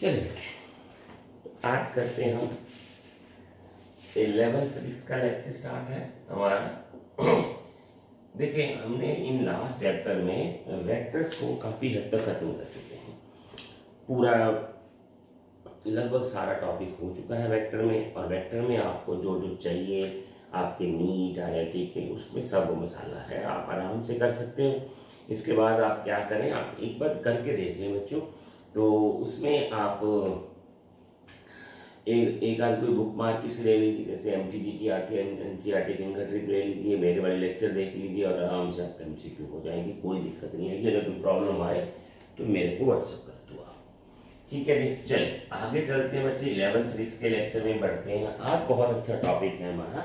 चलिए आज करते हैं हम 11th फिजिक्स का लेक्चर स्टार्ट है हमारा। देखिए हमने इन लास्ट चैप्टर में वेक्टर्स को काफी हद तक खत्म कर चुके हैं। पूरा लगभग सारा टॉपिक हो चुका है वेक्टर में, और वेक्टर में आपको जो जो चाहिए आपके नीट IIT के उसमें सब मसाला है, आप आराम से कर सकते हो। इसके बाद आप क्या करें, आप एक बार करके देख लें बच्चों। तो उसमें आप एक आध कोई बुक मार्केट से ले लीजिए, जैसे MTG की आती है, NCERT की इनका ट्रिक ले लीजिए, मेरे वाले लेक्चर देख लीजिए और आराम से आपका MCQ हो जाएंगे, कोई दिक्कत नहीं है। अगर कोई प्रॉब्लम आए तो मेरे को व्हाट्सएप कर दो आप, ठीक है जी। चलिए आगे चलते हैं बच्चे, 11th फिजिक्स के लेक्चर में बढ़ते हैं। आज बहुत अच्छा टॉपिक है हमारा,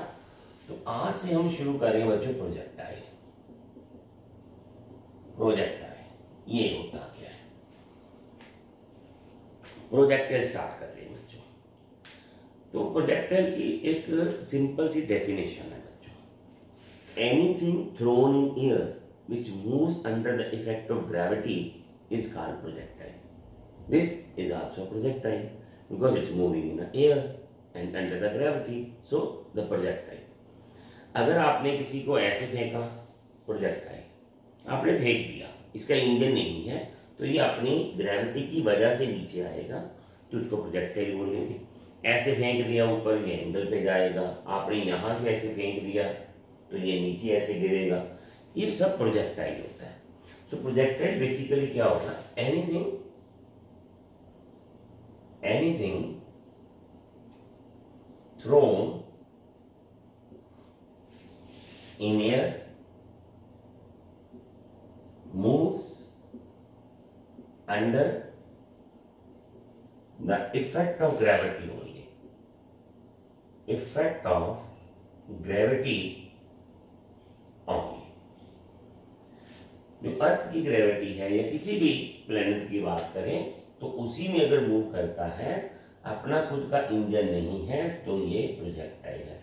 तो आज से हम शुरू करें बच्चों प्रोजेक्टाइल। प्रोजेक्टाइल ये होता क्या है, प्रोजेक्टाइल स्टार्ट करते हैं बच्चों। तो प्रोजेक्टाइल की एक सिंपल सी डेफिनेशन है बच्चों, anything thrown in air which moves under the effect of gravity is called projectile. This is also a projectile because it's moving in the air and under the gravity, so the projectile. अगर आपने किसी को ऐसे फेंका, projectile आपने फेंक दिया, इसका इंजन नहीं है, तो ये अपनी ग्रेविटी की वजह से नीचे आएगा, तो उसको प्रोजेक्टाइल बोलेंगे। ऐसे फेंक दिया ऊपर, ये एंगल पे जाएगा। आपने यहां से ऐसे फेंक दिया तो ये नीचे ऐसे गिरेगा, ये सब प्रोजेक्टाइल होता है। सो प्रोजेक्टाइल बेसिकली क्या होता है, anything thrown in air moves under the effect of gravity only. Effect of gravity only. जो अर्थ की ग्रेविटी है या किसी भी प्लेनेट की बात करें तो उसी में अगर मूव करता है, अपना खुद का इंजन नहीं है, तो ये प्रोजेक्टाइल है।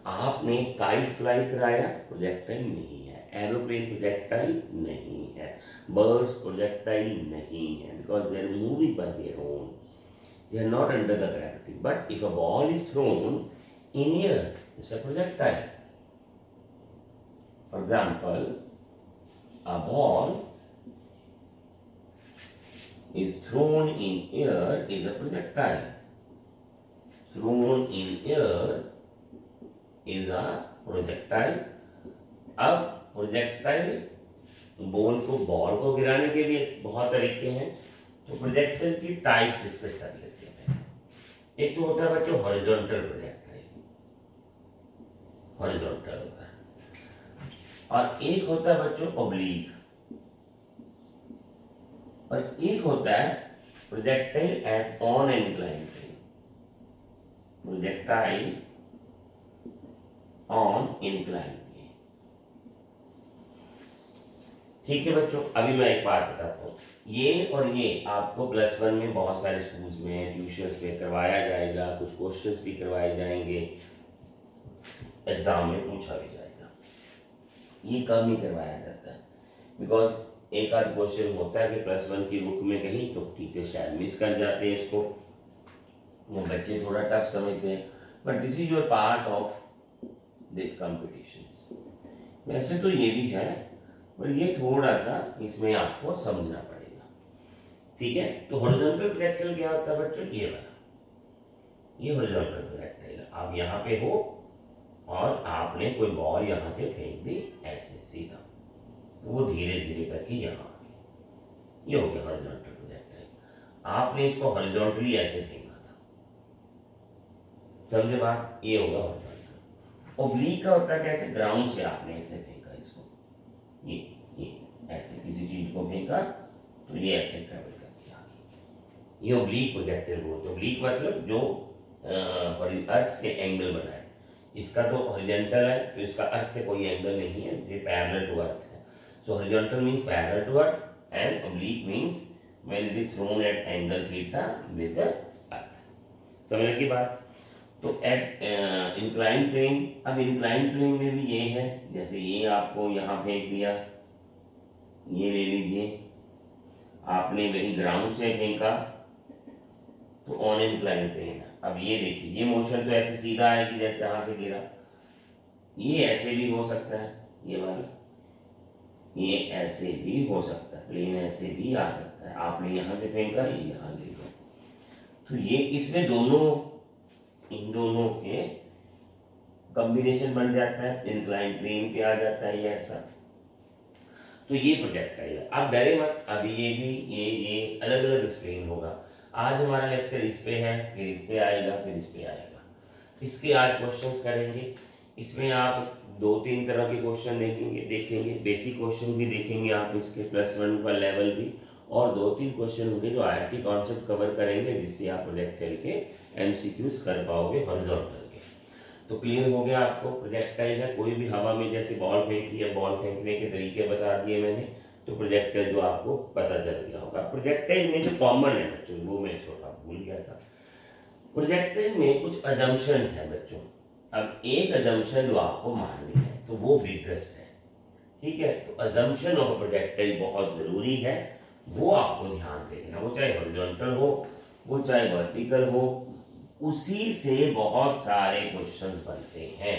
आपने काइट फ्लाई कराया, प्रोजेक्टाइल नहीं है। एरोप्लेन प्रोजेक्टाइल नहीं है। बर्ड्स प्रोजेक्टाइल नहीं है, because they are moving by their own, they are not under the gravity. But if a ball is thrown in air, it's a projectile. For example, a ball is thrown in air is a projectile. Thrown in air is a projectile. अब projectile ball को गिराने के भी बहुत तरीके हैं, तो projectile की टाइप डिस्कस कर लेते हैं। एक तो होता है बच्चों हॉरिजॉन्टल प्रोजेक्टाइल, हॉरिजॉन्टल होता है, और एक होता है बच्चों ऑब्लीक, और एक होता है projectile at on incline plane. Projectile on incline plane, ठीक है बच्चों। अभी मैं एक बात बताता हूं, ये और ये आपको +1 में बहुत सारे स्कूल्स में ट्यूशंस में करवाया जाएगा, कुछ क्वेश्चंस भी करवाए जाएंगे, एग्जाम में पूछा भी जाएगा। ये कम ही करवाया जाता है, बिकॉज एक आध क्वेश्चन होता है कि +1 की बुक में कहीं, तो टीचर शायद मिस कर जाते हैं इसको, वो बच्चे थोड़ा टफ समझते हैं। But this is your part of this competitions. वैसे तो ये भी है, पर ये थोड़ा सा इसमें आपको समझना पड़ेगा, ठीक है। तो हॉरिजॉन्टल प्रोजेक्टाइल क्या होता है बच्चों, ये वाला, ये हॉरिजॉन्टल प्रोजेक्टाइल। आप यहाँ पे हो और आपने कोई बॉल यहां से फेंक दी ऐसे सीधा, वो धीरे धीरे करके यहाँ आ गई, ये हो गया हॉरिजॉन्टल प्रोजेक्टाइल। आपने इसको हॉरिजॉन्टली ऐसे फेंका था, समझे बात, ये होगा हॉरिजॉन्टल। ऑब्लीक का होता है कैसे, ग्राउंड से आपने ऐसे फेंका इसको, ये ऐसे किसी चीज को फेंका तो ये ऐसे ट्रेवल करके आ गई, ये ऑब्लीक प्रोजेक्टाइल बोलते हैं। ऑब्लीक मतलब जो अर्थ से एंगल बनाए। इसका तो हॉरिजॉन्टल है, तो इसका अर्थ से कोई एंगल नहीं है, ये पैरेलल टू अर्थ है। So horizontal means parallel to earth and oblique means when it is thrown at angle theta with the earth. समझने की बात। तो एट इंक्लाइन प्लेन, अब इंक्लाइन प्लेन में भी ये है, जैसे ये आपको यहाँ फेंक दिया, ये ले लीजिए, आपने वही ग्राउंड से फेंका तो ऑन इंक्लाइन प्लेन है। अब ये देखिए, ये मोशन तो ऐसे सीधा है कि जैसे यहां से गिरा, ये ऐसे भी हो सकता है, ये वाला, ये ऐसे भी हो सकता है, प्लेन ऐसे भी आ सकता है, आपने यहां से फेंका, ये यहां गिर गया, तो ये इसमें दोनों, इन दोनों के कॉम्बिनेशन बन जाता है, इंक्लाइन प्लेन पे आ जाता है ये ऐसा। तो ये प्रोजेक्टाइल है। आप डरे मत, अभी ये भी ये अलग अलग एक्सप्लेन होगा। आज हमारा लेक्चर इस पे है, फिर इस पे आएगा, फिर इस पे आएगा, इसके आज क्वेश्चंस करेंगे। इसमें आप 2-3 तरह के क्वेश्चन देखेंगे, बेसिक क्वेश्चन भी देखेंगे आप इसके, +1 का लेवल भी, और 2-3 क्वेश्चन होंगे जो आईआईटी कॉन्सेप्ट कवर करेंगे, जिससे आप प्रोजेक्टाइल के एमसीक्यूज कर पाओगे हॉरिजॉन्टल के। तो क्लियर हो गया आपको प्रोजेक्टाइल है, कोई भी हवा में जैसे बॉल फेंकी है, बॉल फेंकने के तरीके बता दिए मैंने, तो प्रोजेक्टाइल जो आपको पता चल गया होगा। प्रोजेक्टाइल में जो कॉमन है बच्चों, वो मैं छोटा भूल गया था, प्रोजेक्टाइल में कुछ अजम्पशंस हैं बच्चों। अब एक अजम्पशन जो आपको माननी है तो वो बिगेस्ट है, ठीक है। तो अजम्पशन ऑफ प्रोजेक्टाइल बहुत जरूरी है, वो आपको ध्यान देना, वो चाहे हॉरिजॉन्टल हो, वो चाहे वर्टिकल हो, उसी से बहुत सारे क्वेश्चंस बनते हैं।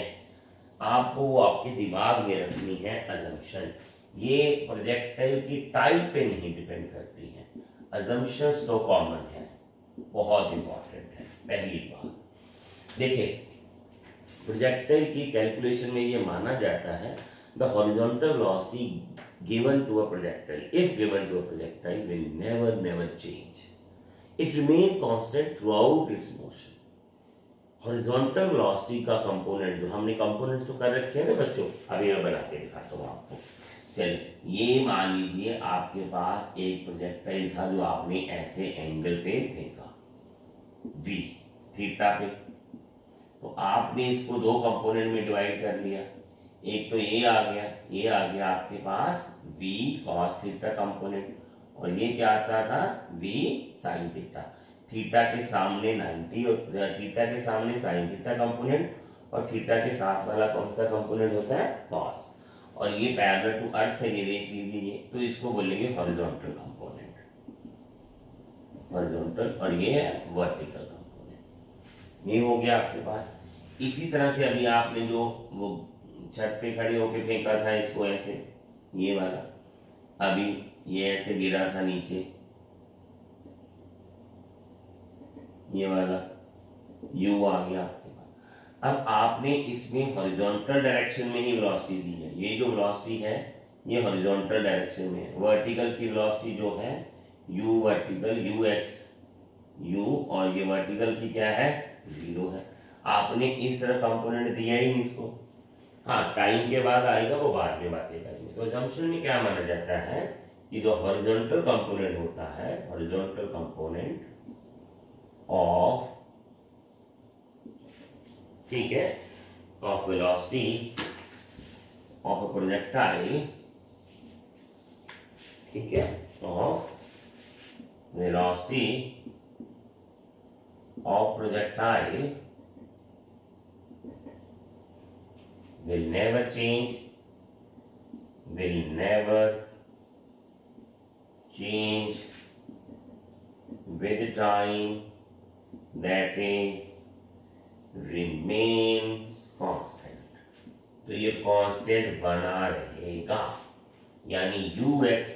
आपको वो आपके दिमाग में रखनी है अजम्पशन। ये प्रोजेक्टाइल की टाइप पे नहीं डिपेंड करती है, अजम्पशंस तो कॉमन है, बहुत इंपॉर्टेंट है। पहली बात देखिए, प्रोजेक्टाइल की कैलकुलेशन में ये माना जाता है the horizontal velocity given to a projectile, if given to a projectile, will never change, it remain constant throughout its motion. Horizontal velocity का कंपोनेंट, जो हमने कंपोनेंट्स तो कर रखे हैं ना बच्चों, अभी मैं बना के दिखाता हूँ आपको। चलिए, ये मान लीजिए आपके पास एक प्रोजेक्टाइल था जो आपने ऐसे एंगल पे फेंका, v थीटा पे, तो आपने इसको दो कंपोनेंट में डिवाइड कर लिया। एक तो ये आ गया आपके पास v cos थीटा कंपोनेंट, और ये क्या आता था v sin थीटा। थीटा के सामने 90 और थीटा के सामने sin थीटा कंपोनेंट, और थीटा के साथ वाला कौन सा कंपोनेंट होता है cos, और ये पैरेलल टू अर्थ है, ये देख लीजिए, तो इसको बोलेंगे हॉरिजॉन्टल कंपोनेंट, हॉरिजॉन्टल, और ये है वर्टिकल कंपोनेंट। ये हो गया आपके पास। इसी तरह से अभी आपने जो वो छत पे खड़े होके फेंका था इसको ऐसे, ये वाला, अभी ये ऐसे गिरा था नीचे, ये वाला u आ गया आपके पास। अब आपने इसमें हॉरिजॉन्टल डायरेक्शन में ही वेलोसिटी दी है, ये जो वेलोसिटी है ये हॉरिजॉन्टल डायरेक्शन में है। वर्टिकल की वेलोसिटी जो है u वर्टिकल ux u, और ये वर्टिकल की क्या है 0 है। आपने इस तरह कंपोनेंट दिया ही नहीं इसको, हाँ टाइम के बाद आएगा, वो बाद में बातें करेंगे। तो अजम्पशन में क्या माना जाता है कि जो हॉरिजॉन्टल कंपोनेंट होता है, हॉरिजॉन्टल कंपोनेंट ऑफ, ठीक है, of velocity of a projectile, ठीक है, of velocity of projectile will never change, will never change with time, that is remains constant। तो ये कांस्टेंट बना रहेगा, यानी ux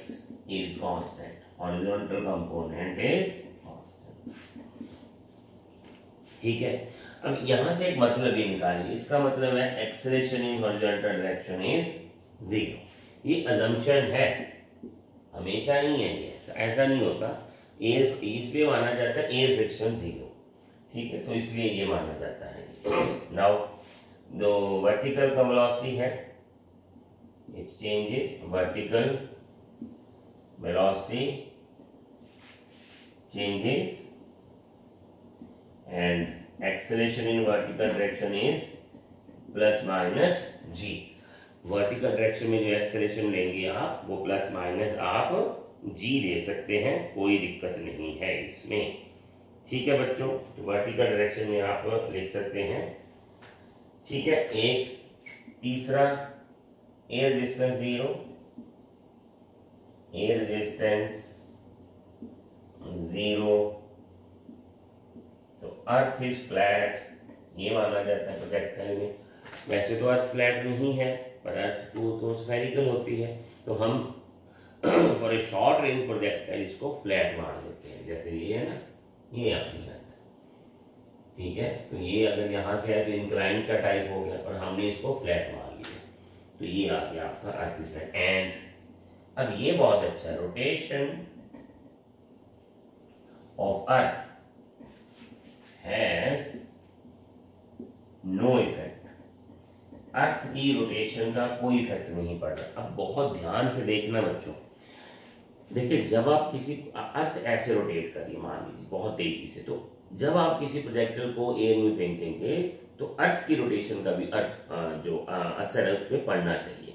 is constant, horizontal component is constant, ठीक है। अब यहां से एक मतलब ये निकालिए, इसका मतलब है acceleration in horizontal direction is 0। ये अजम्पशन है, हमेशा नहीं है ये, ऐसा नहीं होता। एयर इसलिए माना जाता है एयर फ्रिक्शन 0, ठीक है, तो इसलिए ये माना जाता है। नाउ जो वर्टिकल का वेलोसिटी है, it changes, vertical velocity changes and acceleration in vertical direction is plus minus g। Vertical direction में जो एक्सेलरेशन लेंगे आप, वो प्लस माइनस आप g ले सकते हैं, कोई दिक्कत नहीं है इसमें, ठीक है बच्चों। तो वर्टिकल डायरेक्शन में आप लिख सकते हैं, ठीक है। एक तीसरा, air resistance 0, air resistance 0 earth is flat, ये माना जाता है प्रोजेक्टाइल में। वैसे तो अर्थ फ्लैट नहीं है, पर अर्थ को तो स्फेरिकल होती है, तो हम for a short range projectile इसको फ्लैट मान लेते हैं। जैसे ये है ना, ये अपनी अर्थ, ठीक है। तो ये अगर यहाँ से है तो इंक्लाइंड का टाइप हो गया, और हमने इसको फ्लैट मान लिया, तो ये आ गया आपका अर्थ इज फ्लैट। एंड अब ये बहुत अच्छा है, rotation of earth has no effect, earth की रोटेशन का कोई इफेक्ट नहीं पड़ रहा। अब बहुत ध्यान से देखना बच्चों, देखिए जब आप किसी अर्थ ऐसे रोटेट करिए, मान लीजिए बहुत तेजी से, तो जब आप किसी प्रोजेक्टिल को एयर में फेंकेंगे तो अर्थ की रोटेशन का भी अर्थ जो असर है उस पर पड़ना चाहिए।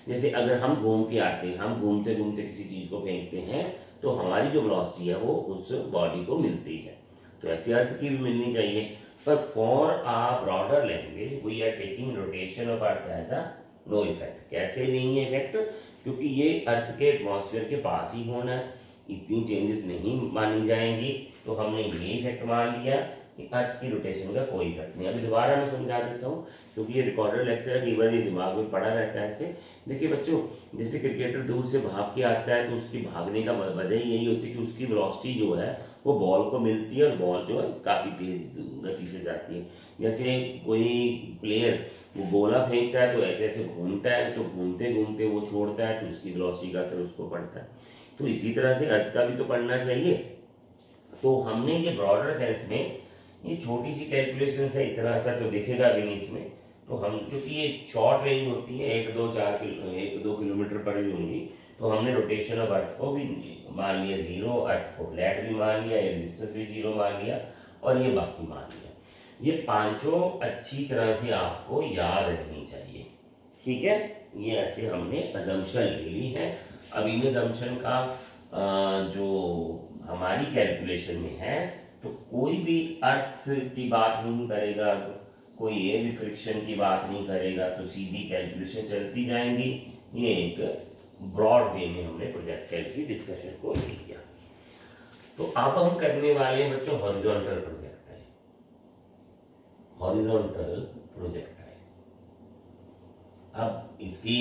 जैसे अगर हम घूम के आते हैं, हम घूमते घूमते किसी चीज को फेंकते हैं, तो हमारी जो वेलोसिटी है वो उस बॉडी को मिलती है, तो ऐसे अर्थ की भी मिलनी चाहिए। पर for a broader language we are taking rotation of earth as a no effect. कैसे नहीं है इफेक्ट? क्योंकि ये अर्थ के एटमॉस्फेयर के पास ही होना है, इतनी चेंजेस नहीं मानी जाएंगी, तो हमने ये इफेक्ट मान लिया कि अर्थ की रोटेशन का कोई इफेक्ट नहीं। अभी दोबारा मैं समझा देता हूँ, क्योंकि ये रिकॉर्डेड लेक्चर है, कई बार ये दिमाग में पड़ा रहता है ऐसे। देखिए बच्चों, जैसे क्रिकेटर दूर से भाग के आता है, तो उसकी भागने का वजह यही होती है कि उसकी वेलोसिटी जो है वो बॉल को मिलती है, और बॉल जो है काफी तेज गति से जाती है। जैसे कोई प्लेयर वो गोला फेंकता है तो ऐसे ऐसे घूमता है, तो घूमते घूमते वो छोड़ता है, तो उसकी वेलोसिटी का असर उसको पड़ता है। तो इसी तरह से अर्थ का भी तो पड़ना चाहिए। तो हमने ये ब्रॉडर सेंस में ये छोटी सी कैलकुलेशन से इतना असर तो दिखेगा भी नहीं इसमें, तो हम क्योंकि ये शॉर्ट रेंज होती है, 1-2 किलोमीटर पड़ी होंगी, तो हमने रोटेशन ऑफ अर्थ को भी मान लिया 0, अर्थ को फ्लैट भी मान लिया, रेजिस्टेंस भी 0 मान लिया, और ये बाकी मान लिया। ये पांचों अच्छी तरह से आपको याद रहनी चाहिए, ठीक है। ये ऐसे हमने अजम्पशन ले ली है। अब इन अजम्पशन का जो हमारी कैलकुलेशन में है, तो कोई भी अर्थ की बात नहीं करेगा, कोई एयर फ्रिक्शन की बात नहीं करेगा, तो सीधी कैलकुलेशन चलती जाएंगी। ये एक ब्रॉड वे में हमने प्रोजेक्टाइल की डिस्कशन को ले लिया। तो अब हम करने वाले हैं बच्चों हॉरिजॉन्टल प्रोजेक्टाइल। हॉरिजॉन्टल प्रोजेक्टाइल, अब इसकी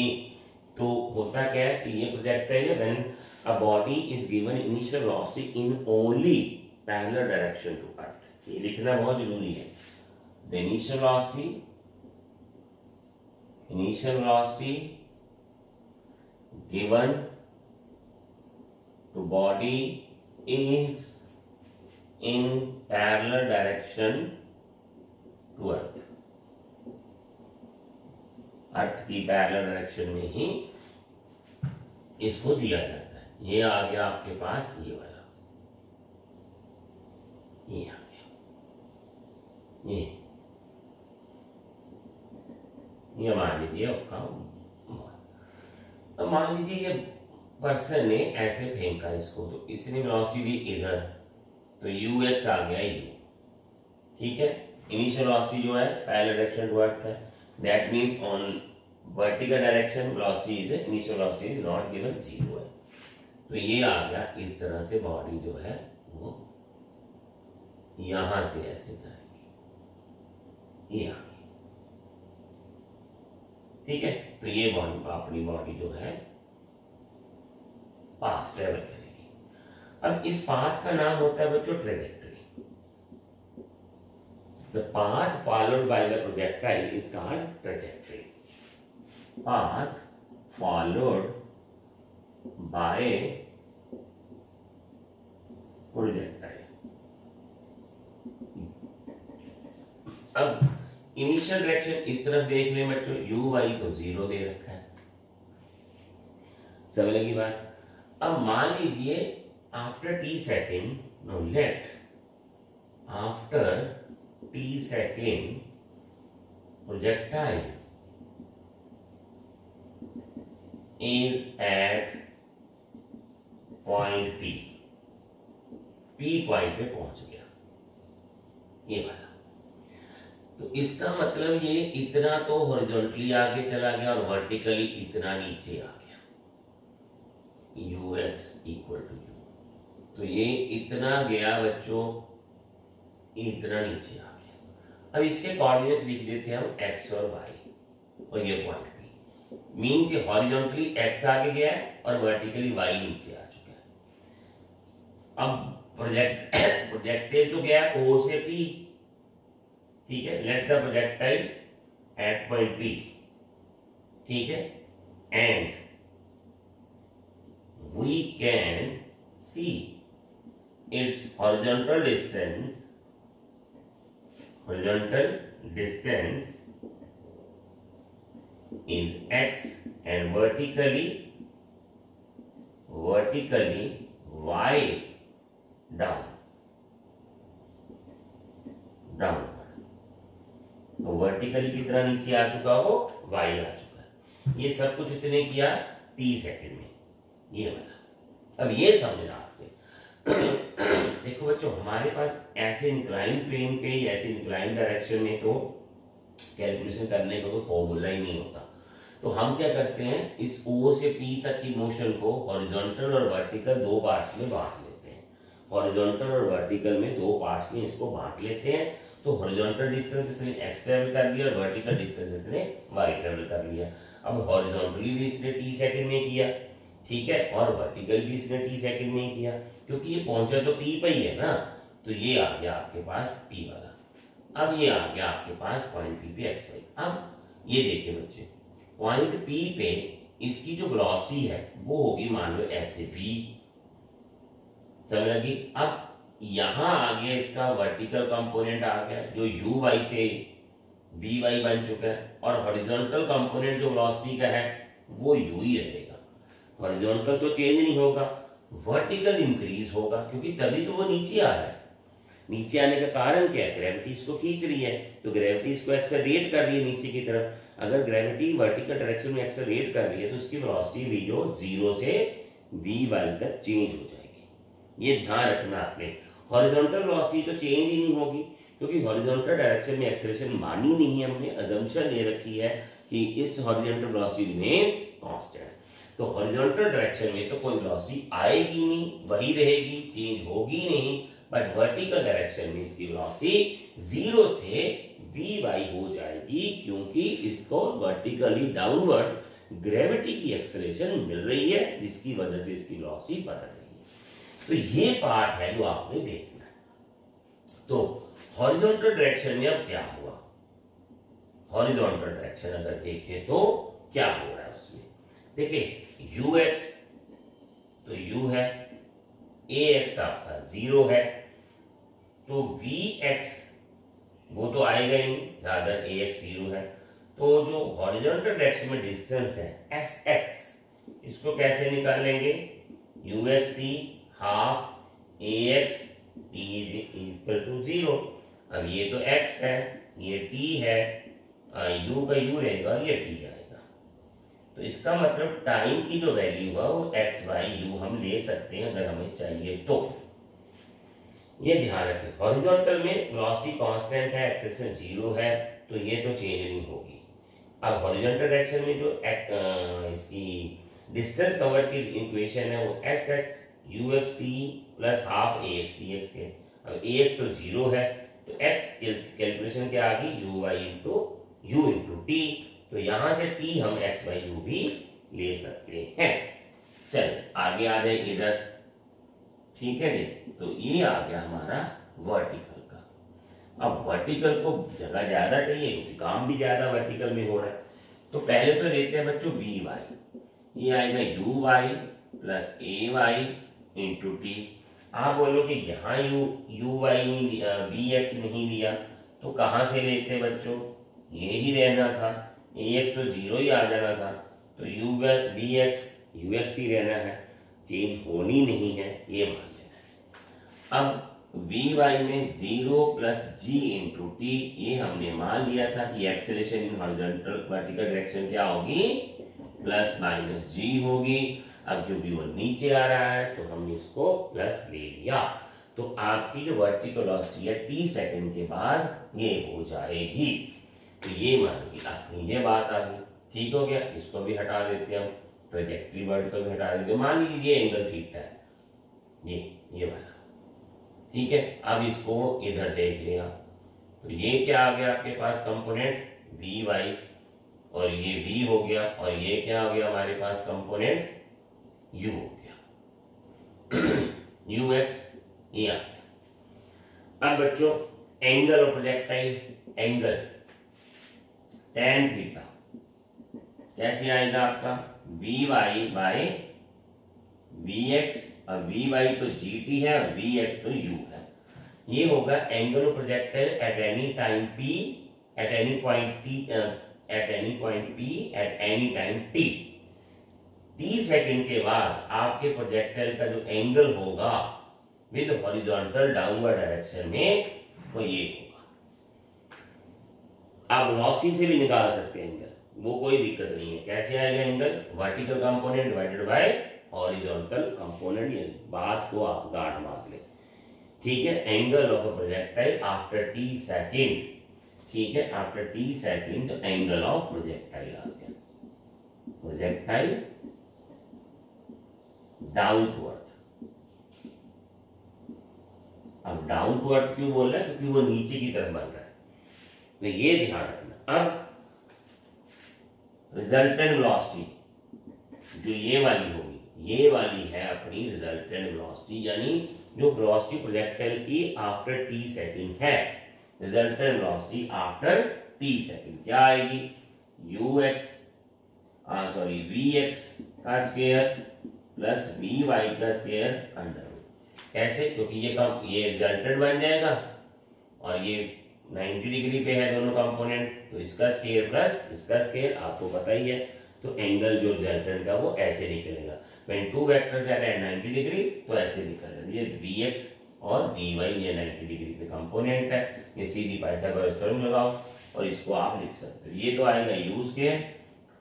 तो होता क्या है कि ये प्रोजेक्टाइल है when a body is given initial velocity in only parallel direction to earth. ये लिखना बहुत जरूरी है। The initial velocity given to body is in parallel direction to earth। Earth की पैरेलल डायरेक्शन में ही इसको दिया जाता है। ये आ गया आपके पास, ये वाला ये आ गया, ये मान लीजिए आपका। अब मान लीजिए ये पर्सन ने ऐसे फेंका इसको, तो इसने वेलोसिटी दी इधर, तो ux आ गया u, ठीक है। इनिशियल वेलोसिटी जो है पैरेलल डायरेक्शन टू अर्थ है, that means on vertical direction velocity is initial velocity is not given 0 है। तो ये आ गया, इस तरह से बॉडी जो है वो यहां से ऐसे जाएगी, ये आ गई, ठीक है। तो ये अपनी बॉडी जो है पास ट्रेवल करेगी। अब इस पाथ का नाम होता है बच्चों trajectory. The path followed by the projectile is called trajectory. Path followed by projectile. अब इनिशियल डायरेक्शन इस तरफ देख लें बच्चों, u y तो 0 दे रखा है, समझ लगी बात। अब मान लीजिए after t second, no let after t second projectile is at point p point पे पहुंच गया, ये वाला। तो इसका मतलब ये इतना तो हॉरिजॉन्टली आगे चला गया और वर्टिकली इतना नीचे आ गया, ux इक्वल टू u। तो ये इतना गया बच्चों इतना नीचे आ गया। अब इसके कोऑर्डिनेट्स लिख देते हैं हम x और y और ये पॉइंट P। मींस ये हॉरिजॉन्टली x आगे गया है और वर्टिकली y नीचे आ चुका है। अब प्रोजेक्टाइल तो गया O से P, ठीक है। Let the projectile at point P, ठीक है, and we can see its horizontal distance is x and vertically y down। तो वर्टिकली कितना नीचे आ चुका हो, y आ चुका है। ये सब कुछ इसने किया t सेकंड में, ये वाला। अब ये समझना आपने। देखो बच्चों, हमारे पास ऐसे इंक्लाइन प्लेन पे, ऐसे इंक्लाइन डायरेक्शन में तो कैलकुलेशन करने का तो फॉर्मूला ही नहीं होता। तो हम क्या करते हैं, इस O से P तक की मोशन को हॉरिजॉन्टल और वर्टिकल दो पार्ट्स में बांट लेते हैं। हॉरिजॉन्टल और वर्टिकल में दो पार्ट्स में इसको बांट लेते हैं। तो हॉरिजॉन्टल डिस्टेंस इसने x ट्रेवल कर लिया और वर्टिकल डिस्टेंस इसने y ट्रेवल कर लिया। अब हॉरिजॉन्टली भी इसने t सेकंड में किया, ठीक है, और वर्टिकल भी इसने t सेकंड में किया, क्योंकि ये पहुंचा तो P पे ही है ना। तो ये आ गया आपके पास P वाला। अब ये आ गया आपके पास पॉइंट P पे x y। अब ये देखिए बच्चे, पॉइंट P पे इसकी जो वेलोसिटी है वो होगी मान लो ऐसे v, समझ लगी। अब यहां आ गया इसका वर्टिकल कंपोनेंट आ गया जो uy से vy बन चुका है, और हॉरिजॉन्टल कंपोनेंट जो वेलोसिटी का है वो u ही रहेगा। हॉरिजॉन्टल तो चेंज नहीं होगा, वर्टिकल इंक्रीज होगा, क्योंकि तभी तो वो नीचे आ रहा है। नीचे आने का कारण क्या है, ग्रेविटी इसको खींच रही है, तो ग्रेविटी इसको एक्सेलरेट कर रही है नीचे की तरफ। अगर ग्रेविटी वर्टिकल डायरेक्शन में एक्सेलरेट कर रही है तो उसकी वेलोसिटी भी जो 0 से vy तक चेंज हो जाएगी। ये ध्यान रखना आपने। हॉरिजॉन्टल वेलोसिटी तो चेंज ही नहीं होगी, क्योंकि हॉरिजॉन्टल डायरेक्शन में एक्सेलरेशन मानी नहीं है, हमने अजम्पशन ले रखी है कि इस हॉरिजॉन्टल वेलोसिटी रिमेंस कांस्टेंट। तो हॉरिजॉन्टल डायरेक्शन में तो कोई वेलोसिटी आएगी नहीं, वही रहेगी, चेंज होगी नहीं। बट वर्टिकल डायरेक्शन में इसकी वेलोसिटी 0 से vy हो जाएगी, क्योंकि इसको वर्टिकली डाउनवर्ड ग्रेविटी की एक्सेलरेशन मिल रही है, जिसकी वजह से इसकी वेलोसिटी बदल रही है। तो ये पार्ट है जो आपने देखना है। तो हॉरिजॉन्टल डायरेक्शन में अब क्या हुआ, हॉरिजॉन्टल डायरेक्शन अगर देखें तो क्या हो रहा है उसमें, देखिए ux तो u है, ax आपका 0 है, तो vx वो तो आएगा ही, रादर ax 0 है। तो जो हॉरिजॉन्टल डायरेक्शन में डिस्टेंस है sx, इसको कैसे निकालेंगे, ux t half ax t equal to 0। अब ये तो x है, ये t है, u का u रहेगा, ये t आएगा। तो इसका मतलब टाइम की जो वैल्यू है वो x बाई u हम ले सकते हैं अगर हमें चाहिए तो। ये ध्यान रखें, हॉरिजॉन्टल में वेलोसिटी कांस्टेंट है, एक्सेलरेशन 0 है, तो ये तो चेंज नहीं होगी। अब हॉरिजॉन्टल डायरेक्शन में जो इसकी डिस्टेंस कवर की इक्वेशन है वो sx ux t plus half ax dx है। अब ax तो 0 है, तो x कैलकुलेशन क्या आ गई, uy into u into t। तो यहां से t हम x बाई u भी ले सकते हैं। चलिए आगे आ जाए इधर, ठीक है जी। तो ये आ गया हमारा वर्टिकल का। अब वर्टिकल को जगह ज्यादा चाहिए क्योंकि काम भी ज्यादा वर्टिकल में हो रहा है। तो पहले तो लेते हैं बच्चों vy, ये आएगा uy plus ay into T. आप बोलो कि यहाँ uy नहीं लिया, vx नहीं लिया, तो कहाँ से लेते बच्चों, ये ही रहना था, ax तो 0 ही आ जाना था, तो vx ux ही रहना है, चेंज होनी नहीं है, ये मान लेना। अब vy में 0 प्लस g इंटू टी, ये हमने मान लिया था कि acceleration in horizontal vertical direction क्या होगी, प्लस माइनस g होगी। अब क्योंकि वो नीचे आ रहा है तो हमने इसको प्लस ले लिया, तो आपकी जो वर्टिकल वेलोसिटी है t सेकंड के बाद ये हो जाएगी। तो ये मान ली अपनी ये बात आ गई, ठीक हो गया। इसको भी हटा देते हैं हम, ट्रैजेक्टरी वर्टिकल में हटा देते हैं। मान लीजिए ये एंगल थीटा है, ये वाला, ठीक है, अब इसको इधर देख लिया तो ये क्या आ गया आपके पास कंपोनेंट वी वाई, और ये v हो गया, और ये क्या हो गया हमारे पास कंपोनेंट u हो गया यू एक्स ये आ गया। अब बच्चों angle of projectile, angle tan theta कैसे आएगा आपका v y by v x, और वी वाई तो जी टी है और वी एक्स तो यू है। ये होगा angle of projectile at any time p, at any point t, at any point p at any time t। t second के बाद आपके प्रोजेक्टाइल का जो एंगल होगा विद हॉरिजॉन्टल डाउनवर्ड डायरेक्शन में वो ये होगा। आप वेलोसिटी से भी निकाल सकते हैं एंगल, वो कोई दिक्कत नहीं है। कैसे आएगा angle, vertical component divided by horizontal component. ये बात को आप गांठ मार ले, ठीक है। Angle of a projectile after t second, ठीक है, आफ्टर t सेकंड तो एंगल ऑफ प्रोजेक्टाइल आ गया, प्रोजेक्टाइल डाउन टू अर्थ। अब डाउन टू अर्थ क्यों बोल रहा है, क्योंकि वो नीचे की तरफ बन रहा है, तो ये ध्यान रखना। अब रिजल्टेंट वेलोसिटी जो ये वाली होगी, ये वाली है अपनी रिजल्टेंट वेलोसिटी, यानी जो वेलोसिटी प्रोजेक्टाइल की आफ्टर t सेकंड है, resultant velocity after t second क्या आएगी, vx का स्क्वायर प्लस vy का स्क्वायर अंडर रूट। कैसे, क्योंकि ये रिजल्टेंट बन जाएगा और ये 90 डिग्री पे है दोनों कंपोनेंट, तो इसका स्क्वायर प्लस इसका स्क्वायर आपको पता ही है, तो एंगल जो रिजल्टेंट का वो ऐसे निकलेगा। When two vectors are at 90 degree तो ऐसे निकलेगा। ये vx और vy ये 90 डिग्री के कंपोनेंट है, ये सीधी पाइथागोरस थ्योरम लगाओ और इसको आप लिख सकते हो। ये तो आएगा u स्क्वायर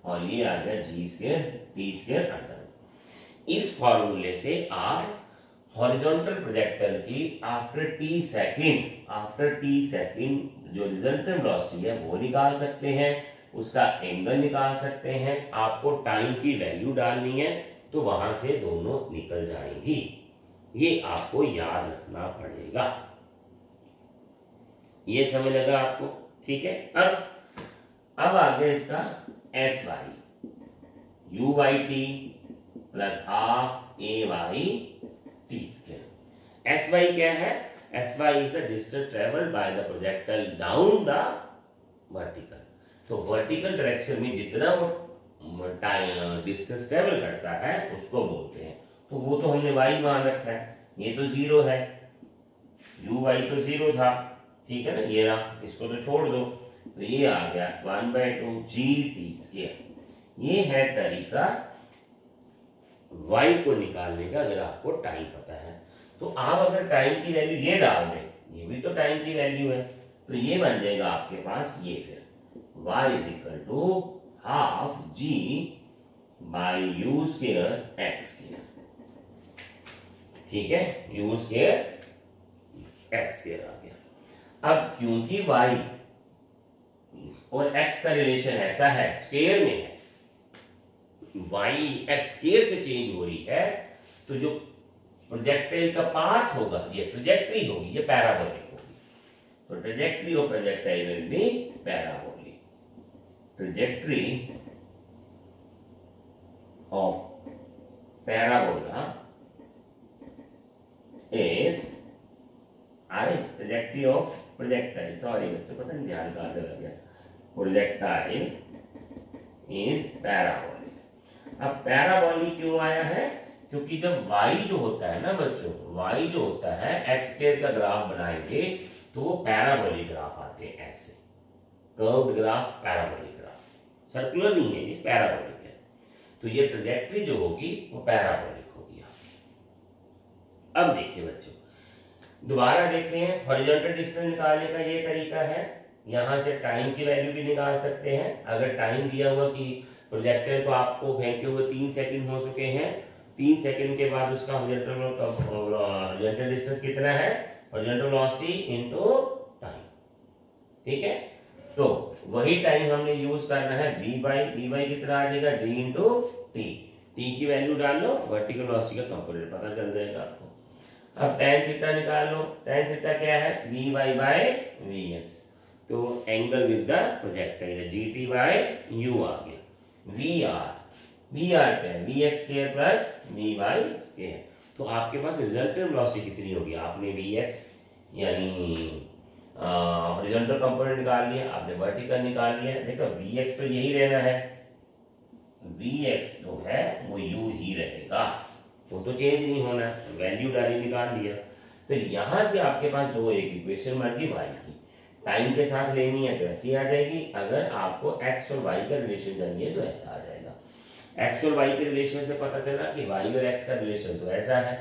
और ये आ गया g square t square under. इस फॉर्मूले से आप हॉरिजॉन्टल प्रोजेक्टाइल की आफ्टर t सेकंड जो रिजल्टेंट वेलोसिटी है वो निकाल सकते हैं, उसका एंगल निकाल सकते हैं। आपको टाइम की वैल्यू डालनी है तो वहां से दोनों निकल जाएंगी, ये आपको याद रखना पड़ेगा। ये समझ लगा आपको, ठीक है। अब आ गया इसका s y, u y t plus half a y t square. S y क्या है, s y is the distance travelled by the projectile down the vertical. तो वर्टिकल डायरेक्शन में जितना वो डिस्टेंस ट्रेवल करता है उसको बोलते हैं। तो वो तो हमने वाई मान रखा है, ये तो 0 है, यू वाई तो 0 था, ठीक है ना, ये रहा, इसको तो छोड़ दो, तो ये आ गया 1/2 जी टी स्क्वायर। ये है तरीका y को निकालने का, अगर आपको टाइम पता है। तो आप अगर टाइम की वैल्यू ये डाल दें, ये भी तो टाइम की वैल्यू है, तो ये बन जाएगा आपके पास ये, फिर y is equal to half g by u square x square, ठीक है, यू स्क्वायर एक्स स्क्वायर आ गया। अब क्योंकि y और x का रिलेशन ऐसा है, स्क्वायर में है, y x स्क्वायर से चेंज हो रही है, तो जो प्रोजेक्टाइल का पाथ होगा, ये ट्रैजेक्टरी होगी, ये पैराबोलिक होगी। तो trajectory of projectile will be parabolic, trajectory of parabola is trajectory of projectile, sorry बच्चों पता नहीं ध्यान कहां चला गया, प्रोजेक्टाइल इज पैराबोलिक। अब पैराबोलिक क्यों आया है, क्योंकि जब y जो होता है ना बच्चों, y जो होता है एक्स स्क्वायर का ग्राफ बनाएंगे तो वो पैराबोलिक ग्राफ आते हैं, ऐसे curved graph, parabolic graph, circular नहीं है, ये पैराबोलिक है। तो ये ट्रैजेक्टरी जो होगी वो पैराबोलिक होगी। अब देखिए बच्चों, दोबारा देखें, हॉरिजॉन्टल डिस्टेंस निकालने का ये तरीका है, यहां से टाइम की वैल्यू भी निकाल सकते हैं। अगर टाइम दिया हुआ कि प्रोजेक्टर को आपको फेंके हुए 3 सेकंड हो चुके हैं, 3 सेकंड के बाद उसका हॉरिजॉन्टल डिस्टेंस कितना है, हॉरिजॉन्टल वेलोसिटी इनटू टाइम, ठीक है। तो वही टाइम हमने यूज करना है, v/v कितना आ जाएगा, g इंटू टी, टी की वैल्यू डाल लो, वर्टिकल वेलोसिटी का कंपोनेंट पता चल जाएगा आपको। अब tan थीटा निकाल लो। tan थीटा क्या है? V y by v x. तो एंगल विद द प्रोजेक्टाइल है जी टी बाय यू आ गया। वी आर क्या है? V x square plus v y square. तो आपके पास रिजल्टेंट वेलोसिटी कितनी होगी? आपने वी एक्स यानी हॉरिजॉन्टल कंपोनेंट निकाल लिया, आपने वर्टिकल निकाल लिया। देखो वी एक्स तो यही रहना है, वी एक्स जो है वो यू ही रहेगा, वो तो चेंज नहीं होना है। वैल्यू डाली, निकाल लिया। फिर यहां से आपके पास दो एक इक्वेशन बन गई वाई की। टाइम के साथ लेनी है तो ऐसी आ जाएगी, अगर आपको एक्स और वाई का रिलेशन चाहिए तो ऐसा आ जाएगा। एक्स और वाई के रिलेशन से पता चला कि वाई और एक्स का रिलेशन तो ऐसा है।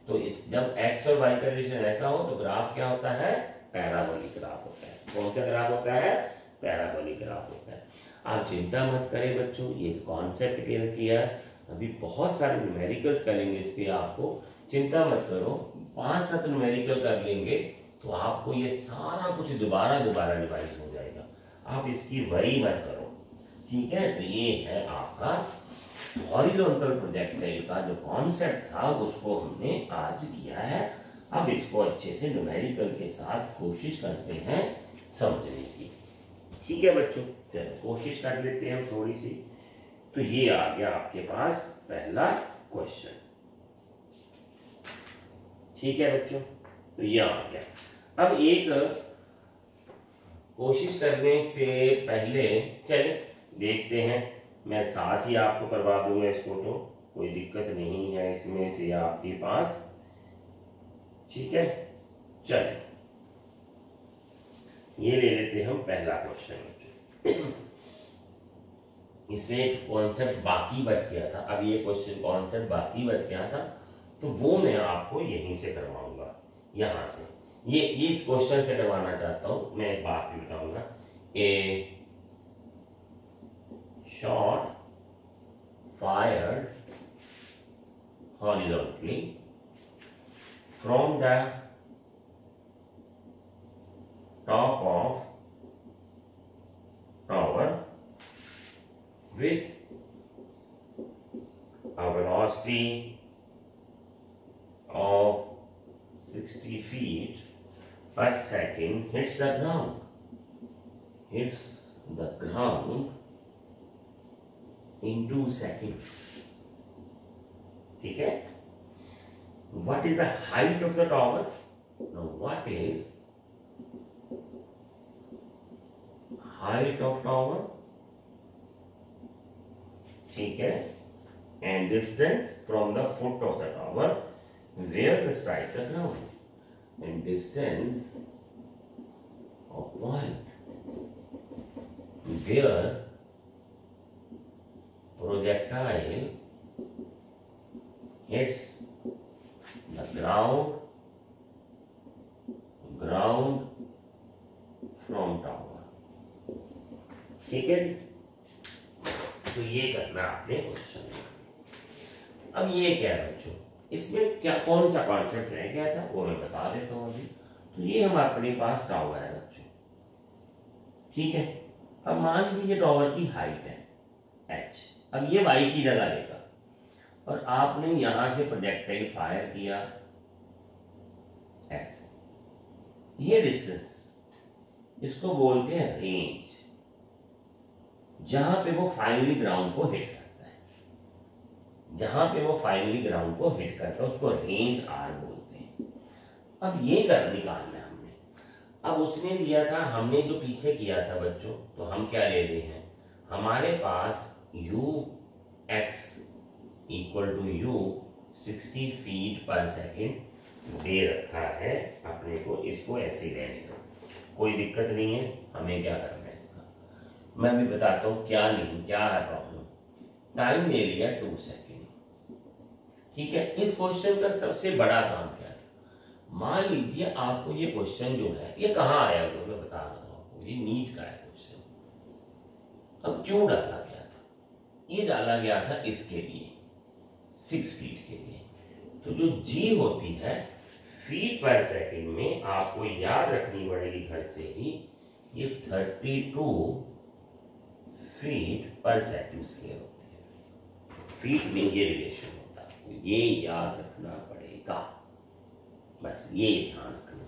तो इस जब एक्स और वाई का रिलेशन ऐसा हो तो ग्राफ क्या होता है? पैराबोलिक ग्राफ होता है। कौन सा ग्राफ होता है? पैराबोलिक ग्राफ होता है। आप चिंता मत करें बच्चों, ये कॉन्सेप्ट क्लियर किया। अभी बहुत सारे न्यूमेरिकल्स करेंगे इस पे, आपको चिंता मत करो। 5-7 न्यूमेरिकल कर लेंगे तो आपको ये सारा कुछ दोबारा रिवाइज हो जाएगा। आप इसकी वरी मत करो, ठीक है। तो ये है आपका हॉरिजॉन्टल प्रोजेक्टाइल का जो कॉन्सेप्ट था, उसको हमने आज किया है। अब इसको अच्छे से न्यूमेरिकल के साथ कोशिश करते हैं समझने की, ठीक है बच्चों। चलो कोशिश कर लेते हैं हम थोड़ी सी। तो ये आ गया आपके पास पहला क्वेश्चन, ठीक है बच्चों। तो ये आ गया। अब एक कोशिश करने से पहले चले देखते हैं, मैं साथ ही आपको करवा दूंगा इसको, तो कोई दिक्कत नहीं है इसमें से आपके पास, ठीक है। चले ये ले लेते हैं हम पहला क्वेश्चन। इसमें एक कॉन्सेप्ट बाकी बच गया था, अब ये क्वेश्चन कॉन्सेप्ट बाकी बच गया था, तो वो मैं आपको यहीं से करवाऊंगा, यहां से। ये इस क्वेश्चन से करवाना चाहता हूं। मैं एक बात भी बताऊंगा, ए shot fired horizontally from the top of tower with a velocity of 60 feet per second hits the ground in 2 seconds, ठीक है। What is the height of the tower? Now what is height of tower, ठीक है, and distance from the foot of the tower where it strikes the ground, and distance of point where projectile hits the ground from tower, ठीक है। तो ये करना आपने question. अब ये क्या है बच्चों, इसमें क्या कौन सा कॉन्सेप्ट रह गया था वो मैं बता देता हूं अभी। तो ये हम अपने पास टावर है बच्चों, ठीक है। अब मान लीजिए टावर की हाइट है h, अब ये y की जगह लेगा और आपने यहां से प्रोजेक्टाइल फायर किया ऐसे, ये डिस्टेंस, इसको बोलते हैं रेंज, जहां पे वो फाइनली ग्राउंड को हिट करता है, जहां पे वो फाइनली ग्राउंड को हिट करता है उसको रेंज आर बोलते हैं। अब ये कर निकालना है हमने। अब उसने दिया था, हमने जो पीछे किया था बच्चों, तो हम क्या ले रहे हैं, हमारे पास u x equal to u 60 feet per second दे रखा है अपने को, इसको ऐसे ही रहने दो, कोई दिक्कत नहीं है। हमें क्या करना है इसका मैं भी बताता हूं, क्या नहीं क्या है प्रॉब्लम। टाइम ले लिया 2 सेकेंड, ठीक है। इस क्वेश्चन का सबसे बड़ा काम क्या है, मान लीजिए आपको ये क्वेश्चन जो है ये कहाँ आया हुआ, मैं बता रहा हूं आपको, ये नीट का है क्वेश्चन। अब क्यों डाला गया था, ये डाला गया था इसके लिए 6 फीट के लिए। तो जो g होती है फीट पर सेकंड में, आपको याद रखनी पड़ेगी घर से ही, ये 32 फीट पर सेकंड स्क्वायर होती है। फीट में ये रिलेशन होता है, ये याद रखना पड़ेगा, बस ये ध्यान रखना,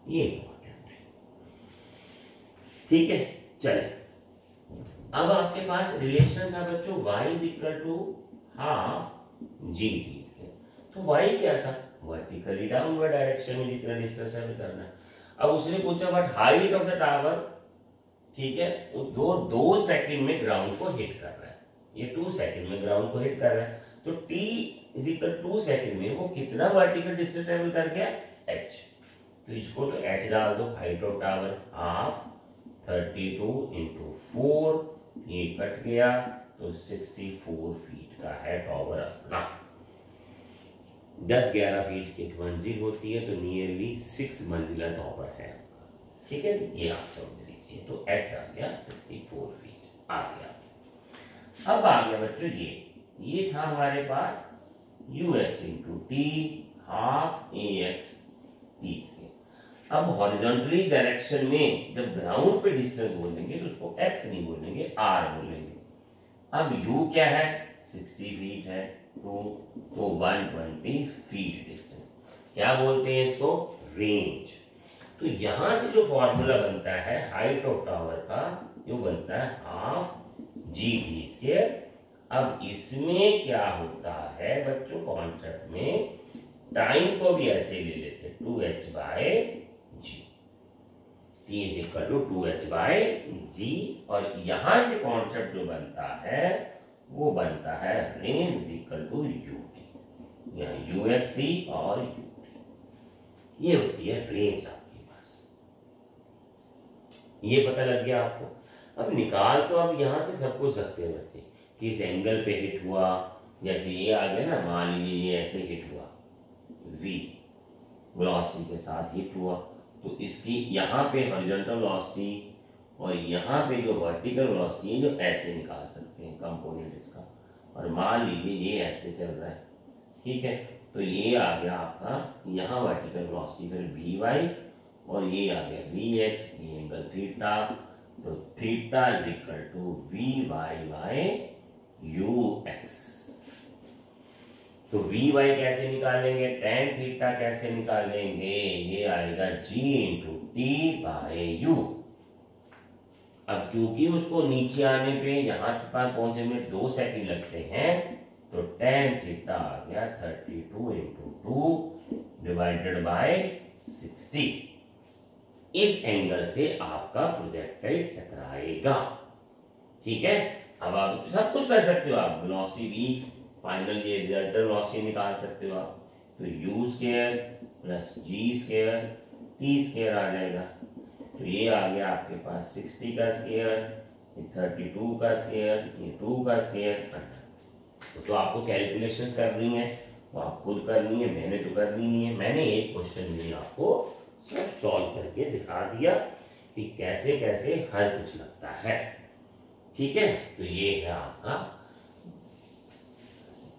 ये इंपॉर्टेंट है। ठीक है, चले अब आपके पास रिलेशन था बच्चों y is equal to half g t square. तो y क्या था, वर्टिकली डाउनवर्ड डायरेक्शन में जितना डिस्टेंस ट्रेवल करना है। अब उसने पूछा what height of the tower, ठीक है, वो दो सेकंड में ग्राउंड को हिट कर रहा है, ये 2 सेकंड में ग्राउंड को हिट कर रहा है, तो t इज इक्वल 2 सेकंड में वो कितना वर्टिकल डिस्टेंस ट्रेवल कर गया, h। तो इसको तो h डाल दो, height of tower half 32 into 4, ये कट गया तो 64 फीट का है टावर अपना। 10-11 फीट की एक मंजिल होती है, तो नियरली 6 मंजिला टावर है, ठीक है, ये आप समझ लीजिए। तो h आ गया 64 फीट आ गया। अब आ गया बच्चों ये था हमारे पास ux into T half ax T square. अब हॉरिजॉन्टली डायरेक्शन में जब ग्राउंड पे डिस्टेंस बोलेंगे तो उसको x नहीं बोलेंगे, r बोलेंगे। अब u क्या है, 60 फीट है, तो 120 फीट डिस्टेंस, क्या बोलते हैं इसको, रेंज। तो यहां से जो फॉर्मूला बनता है हाइट ऑफ टावर का, जो बनता है हाफ जी टी स्क्वायर। अब इसमें क्या होता है बच्चों, कॉन्सेप्ट में टाइम को भी ऐसे ले लेते हैं, 2h by g, t is equal to 2h by g. और यहां से कॉन्सेप्ट जो बनता है वो बनता है range is equal to u t, यहाँ यू एक्स टी और यू टी, ये होती है रेंज आपके पास। ये पता लग गया आपको। अब निकाल तो अब यहां से सब कुछ सकते हैं बच्चे, किस एंगल पे हिट हुआ, जैसे ये आ गया ना, मान लीजिए ये ऐसे हिट हुआ, v वेलोसिटी के साथ हिट हुआ, तो इसकी यहाँ पे हॉरिजॉन्टल वेलोसिटी और यहाँ पे जो वर्टिकल वेलोसिटी है, जो ऐसे निकाल सकते हैं कंपोनेंट इसका। और मान लीजिए ये ऐसे चल रहा है, ठीक है, तो ये आ गया आपका यहाँ वर्टिकल वेलोसिटी, फिर वी वाई, और ये आ गया वी एक्स, ये एंगल थीटा, तो theta is equal to v y by u x. तो वी वाई कैसे निकालेंगे, टेन थीटा कैसे निकालेंगे, ये आएगा g into t by u. अब क्योंकि उसको नीचे आने पे यहां पास पहुंचने में 2 सेकंड लगते हैं, तो टेन थीटा आ गया 32 इंटू 2 डिवाइडेड बाय 60। इस एंगल से आपका प्रोजेक्टाइल टकराएगा, ठीक है। अब आप सब कुछ कर सकते हो, आप वेलोसिटी भी फाइनल ये रिजल्टेंट वेलोसिटी निकाल सकते हो आप, तो u square plus g square t square आ जाएगा। तो ये आ गया आपके पास 60 का स्क्वायर, 32 का स्क्वायर, ये 2 का स्क्वायर। तो आपको कैलकुलेशंस करनी है, वो आप खुद करनी है, मैंने तो करनी नहीं है। मैंने एक क्वेश्चन में आपको सब सॉल्व करके दिखा दिया कि कैसे कैसे हर कुछ लगता है, ठीक है। तो ये है आपका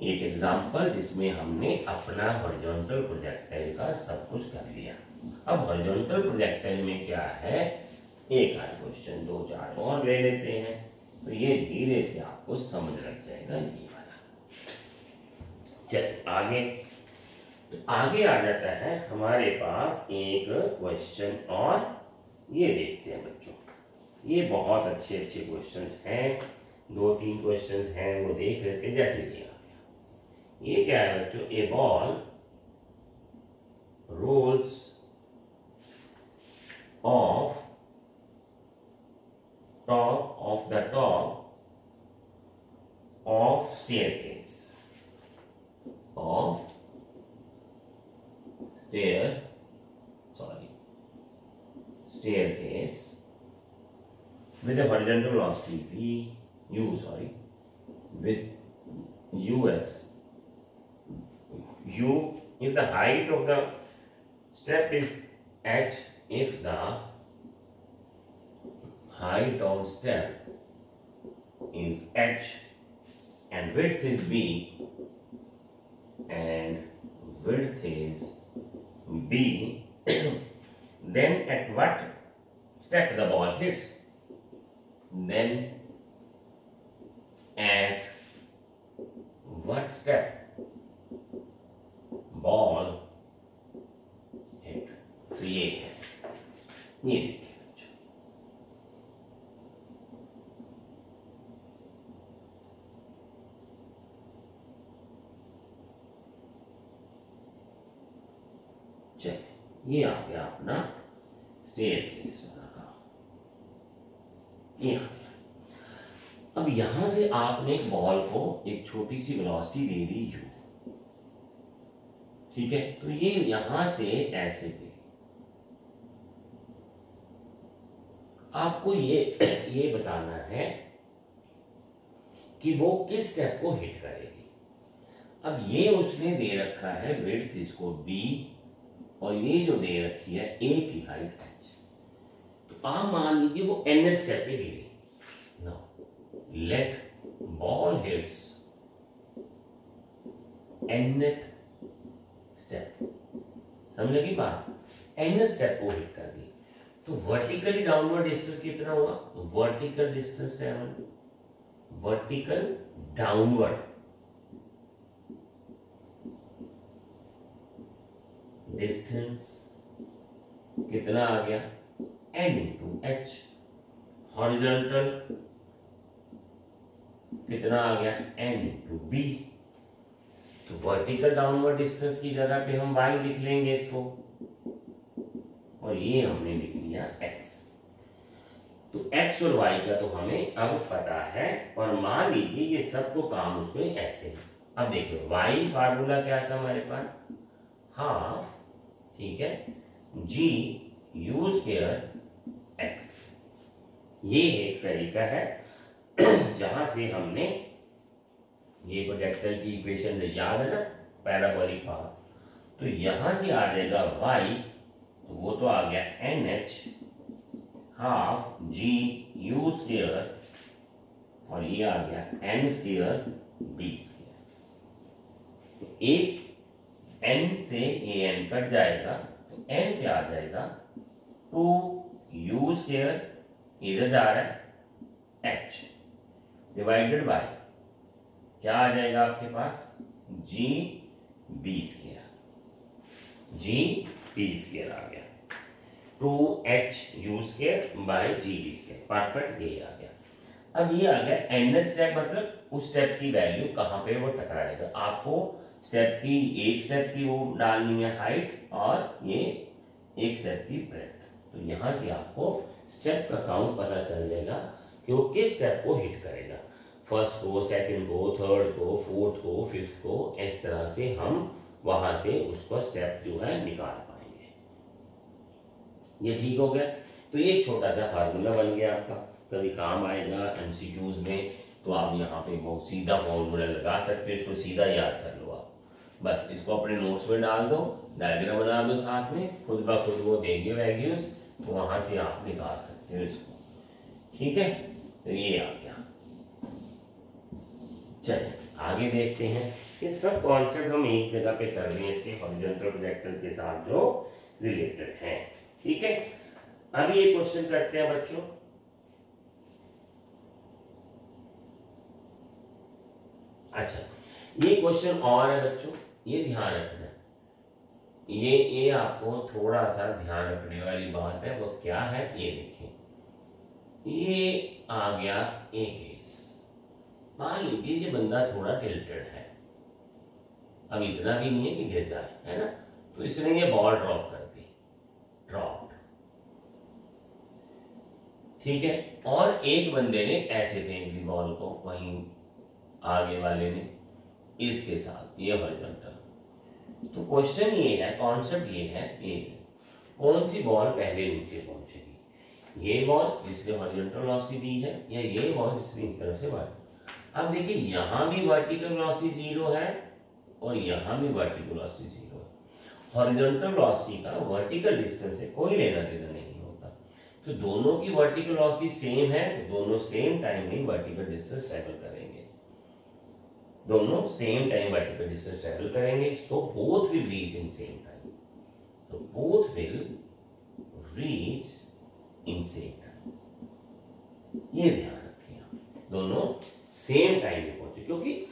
एक एग्जांपल जिसमें हमने अपना हॉरिजॉन्टल प्रोजेक्टाइल का सब कुछ कर लिया। अब हॉरिजॉन्टल प्रोजेक्टाइल में क्या है, एक आध क्वेश्चन 2-4 और ले लेते हैं, तो ये धीरे से आपको समझ लग जाएगा ये वाला। चलिए आगे, तो आगे आ जाता है हमारे पास एक क्वेश्चन और, ये देखते हैं बच्चों, ये बहुत अच्छे अच्छे क्वेश्चंस हैं, 2-3 क्वेश्चंस हैं वो देख लेते हैं। जैसे ये आ गया, ये क्या है बच्चों, a ball rolls off top of the top of staircase of staircase with a horizontal velocity with ux u if the height of the step is h, if the height of step is h and width is b then at what step the ball hits, then at what step ball तो ये है, ये देखिए बच्चों, चलिए ये आ गया अपना स्टेयरकेस वाला काम, ये आ गया। अब यहां से आपने एक बॉल को एक छोटी सी वेलोसिटी दे दी u, ठीक है, तो ये यहां से ऐसे दे, आपको ये बताना है कि वो किस स्टेप को हिट करेगी। अब ये उसने दे रखा है विड्थ इसको b, और ये जो दे रखी है a की हाइट h, तो आप मान लीजिए वो nth स्टेप पे गिरी। Now let ball hits nth step, समझ लगी बात, nth स्टेप को हिट कर दी, तो वर्टिकली डाउनवर्ड डिस्टेंस कितना हुआ, vertical distance travel, vertical downward distance कितना आ गया n इंटू h, हॉरिजॉन्टल कितना आ गया n इंटू b, तो वर्टिकल डाउनवर्ड डिस्टेंस की जगह पे हम y लिख लेंगे इसको, और ये हमने लिख लिया x। तो x और y का तो हमें अब पता है, और मान लीजिए ये सबको काम उसमें ऐसे है। अब देखिए y फार्मूला क्या था हमारे पास, हाफ, ठीक है, g u स्क्वायर x, ये एक तरीका है जहां से हमने ये प्रोजेक्टाइल की इक्वेशन याद है ना, पैराबोलिक पाथ, तो यहां से आ जाएगा y, तो वो तो आ गया nh half g u square, और ये आ गया n स्क्वायर b स्क्वायर, तो एक n से an कट जाएगा, तो n क्या आ जाएगा 2u स्क्वायर, इधर जा रहा है h, डिवाइडेड बाय क्या आ जाएगा आपके पास g b square, g b square आ गया, 2h u square by g b square, perfect, ये आ गया। अब ये आ गया nth स्टेप, मतलब उस स्टेप की वैल्यू कहां पे वो टकराएगा, आपको स्टेप की, एक स्टेप की वो डालनी है हाइट, और ये एक स्टेप की ब्रेड्थ, तो यहां से आपको स्टेप का काउंट पता चल जाएगा कि वो किस स्टेप को हिट करेगा, फर्स्ट को, सेकंड को, थर्ड को, फोर्थ को, फिफ्थ को, इस तरह से हम वहां से उसको स्टेप जो है निकाल पाएंगे। ये ठीक हो गया, तो ये छोटा सा फार्मूला बन गया आपका, कभी काम आएगा एमसीक्यूज में, तो आप यहाँ पे बहुत सीधा फॉर्मूला लगा सकते हो, इसको सीधा याद कर लो आप, बस इसको अपने नोट्स में डाल दो, डायग्राम बना दो साथ में, खुद ब खुद वो देंगे वैल्यूज, तो वहां से आप निकाल सकते हो इसको, ठीक है, तो ये आ गया। चलिए आगे देखते हैं कि सब कॉन्सेप्ट हम एक जगह पे कर रहे हैं इसके हॉरिजॉन्टल प्रोजेक्टर के साथ जो रिलेटेड है, ठीक है। अभी ये क्वेश्चन करते हैं बच्चों, अच्छा ये क्वेश्चन और है बच्चों, ये ध्यान रखना, ये आपको थोड़ा सा ध्यान रखने वाली बात है, वो क्या है ये देखिए, ये आ गया ए केस, मान लीजिए ये बंदा थोड़ा टिल्टेड है, अब इतना भी नहीं है कि गिर जाए, है ना, तो इसने ये बॉल ड्रॉप कर दी, ड्रॉप, ठीक है, और एक बंदे ने ऐसे फेंक दी बॉल को, वहीं आगे वाले ने इसके साथ, ये हॉरिजॉन्टल, तो क्वेश्चन ये है, कॉन्सेप्ट ये है, ये कौन सी बॉल पहले नीचे पहुंचेगी, ये बॉल जिसने हॉरिजॉन्टल वेलोसिटी दी है, या ये बॉल जिसने इस तरफ से बढ़। अब देखिए यहां भी वर्टिकल वेलोसिटी 0 है, और यहां भी वर्टिकल वेलोसिटी 0 है, हॉरिजॉन्टल वेलोसिटी का वर्टिकल डिस्टेंस से कोई लेना देना नहीं होता, तो दोनों की वर्टिकल वेलोसिटी सेम है, तो दोनों सेम टाइम में वर्टिकल डिस्टेंस ट्रेवल करेंगे, दोनों same time vertical distance travel करेंगे, so both will reach in same time, so both will reach in same time, ये ध्यान रखिए, दोनों सेम टाइम में पहुंचे, क्योंकि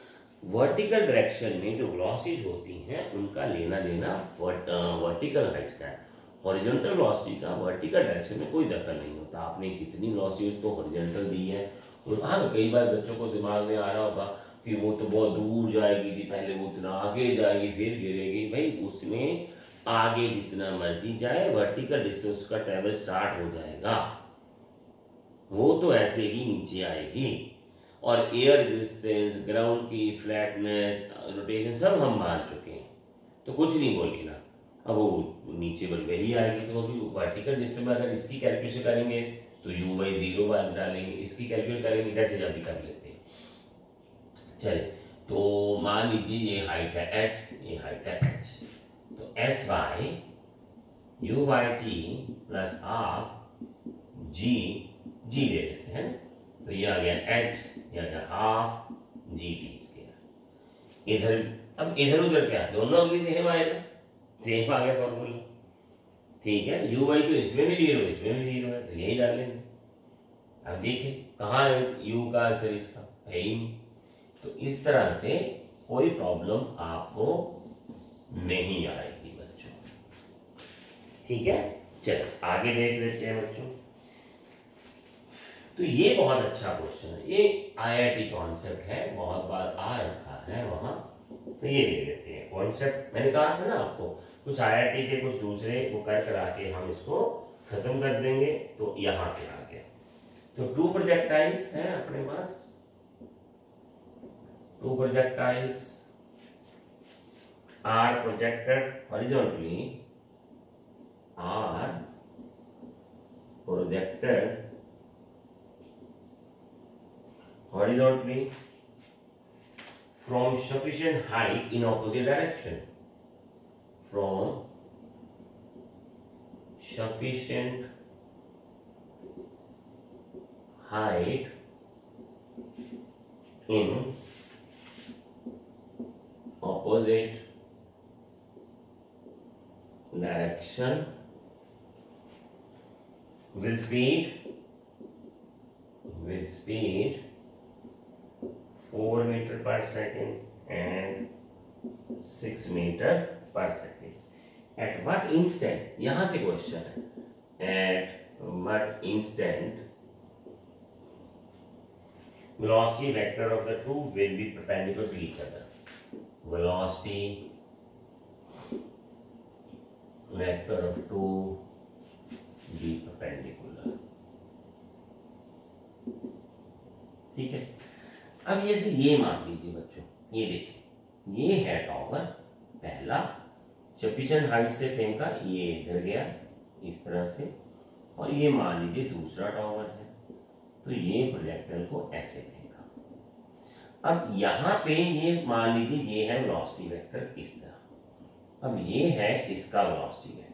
वर्टिकल डायरेक्शन में जो वेलोसिटीज होती हैं उनका लेना देना वर्टिकल हाइट का है, हॉरिजॉन्टल वेलोसिटी का वर्टिकल डायरेक्शन में कोई दखल नहीं होता। आपने कितनी वेलोसिटी उसको हॉरिजॉन्टल दी है, और हाँ कई बार बच्चों को दिमाग में आ रहा होगा कि वो तो बहुत दूर जाएगी थी, पहले वो उतना आगे जाएगी फिर गिरेगी। भाई उसमें आगे जितना मर्जी जाए, वर्टिकल डिस्टेंस उसका ट्रेवल स्टार्ट हो जाएगा, वो तो ऐसे ही नीचे आएगी। और एयर रेजिस्टेंस, ग्राउंड की फ्लैटनेस, रोटेशन सब हम मान चुके हैं, तो कुछ नहीं बोलेगी ना। अब वो नीचे बल वही आएगी, तो अभी वर्टिकल डिस्टेंस में अगर इसकी कैलकुलेशन करेंगे तो यू बाई 0 बार डालेंगे, इसकी कैलकुलेट करेंगे कैसे जब भी कर लेते हैं। चले तो मान लीजिए ये हाइट है h, ये हाइट है h, तो s by u by t plus half g ले लेते हैं, तो ये आ गया h, ये आ गया हाफ जी टी स्क्वायर। इधर अब इधर उधर क्या दोनों की सेम आएगा, सेम आ गया फॉर्मूला, ठीक है। यू बाई तो इसमें भी 0 इसमें भी 0 है, तो यही डाल लेंगे। अब देखिए कहाँ है यू का आंसर, इसका है ही नहीं। तो इस तरह से कोई प्रॉब्लम आपको नहीं आएगी बच्चों, ठीक है। चलो आगे देख लेते हैं बच्चों। तो ये बहुत अच्छा क्वेश्चन है, ये आईआईटी कॉन्सेप्ट है, बहुत बार आ रखा है वहां, तो ये ले लेते हैं कॉन्सेप्ट। मैंने कहा था ना आपको कुछ आईआईटी के कुछ दूसरे वो कर करा के हम इसको खत्म कर देंगे, तो यहां से आ गया। तो 2 प्रोजेक्टाइल्स हैं अपने पास, 2 projectiles are projected horizontally, are projected horizontally from sufficient height in opposite direction, from sufficient height in opposite direction with speed 4 meter per second and 6 meter per second. At what instant, यहां से question है, at what instant velocity vector of the two will be perpendicular to each other. Velocity vector of two be perpendicular, ठीक है। अब ये से ये मान लीजिए बच्चों, ये देखिए ये है टॉवर पहला, सफिशिएंट हाइट से फेंका, ये इधर गया इस तरह से, और ये मान लीजिए दूसरा टॉवर है, तो ये प्रोजेक्टर को ऐसे फेंका। अब यहां पे ये मान लीजिए ये है वेलोसिटी वेक्टर इस तरह, अब ये है इसका वेलोसिटी वेक्टर,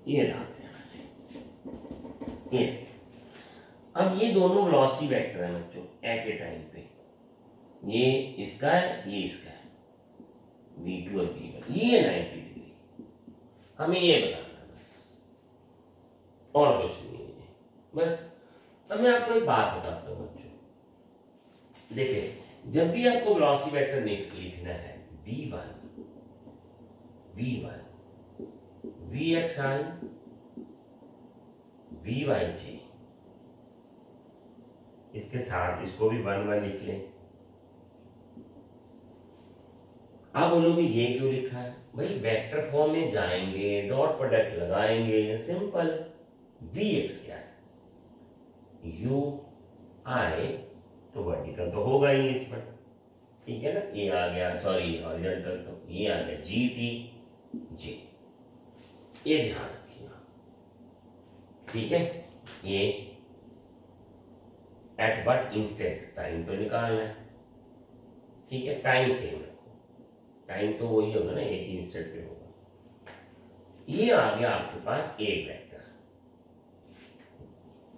ये डालते हैं ये। अब ये दोनों वेलोसिटी वेक्टर है बच्चों एट ए टाइम पे, ये इसका है ये इसका है, v2 और v1, ये 90 डिग्री, हमें ये बताना है बस, और कुछ नहीं है बस। अब मैं आपको एक बात बताता हूँ बच्चों, देखिए जब भी आपको वेलोसिटी वेक्टर लिखना है v1 vxi vyj, इसके साथ इसको भी 1 1 लिख लें। आप बोलोगे ये क्यों लिखा है, भाई वेक्टर फॉर्म में जाएंगे, डॉट प्रोडक्ट लगाएंगे, सिंपल। vx क्या है, u i, तो वर्टिकल तो होगा ही इसमें, ठीक है ना, ये आ गया, सॉरी हॉरिजॉन्टल, तो ये आ गया gt j, ये ध्यान रखिएगा, ठीक है। ये एट व्हाट इंस्टेंट, टाइम तो निकालना है, ठीक है, टाइम सेम रखो, टाइम तो वही होगा ना, एक ही इंस्टेंट पे होगा। ये आ गया आपके पास एक वेक्टर।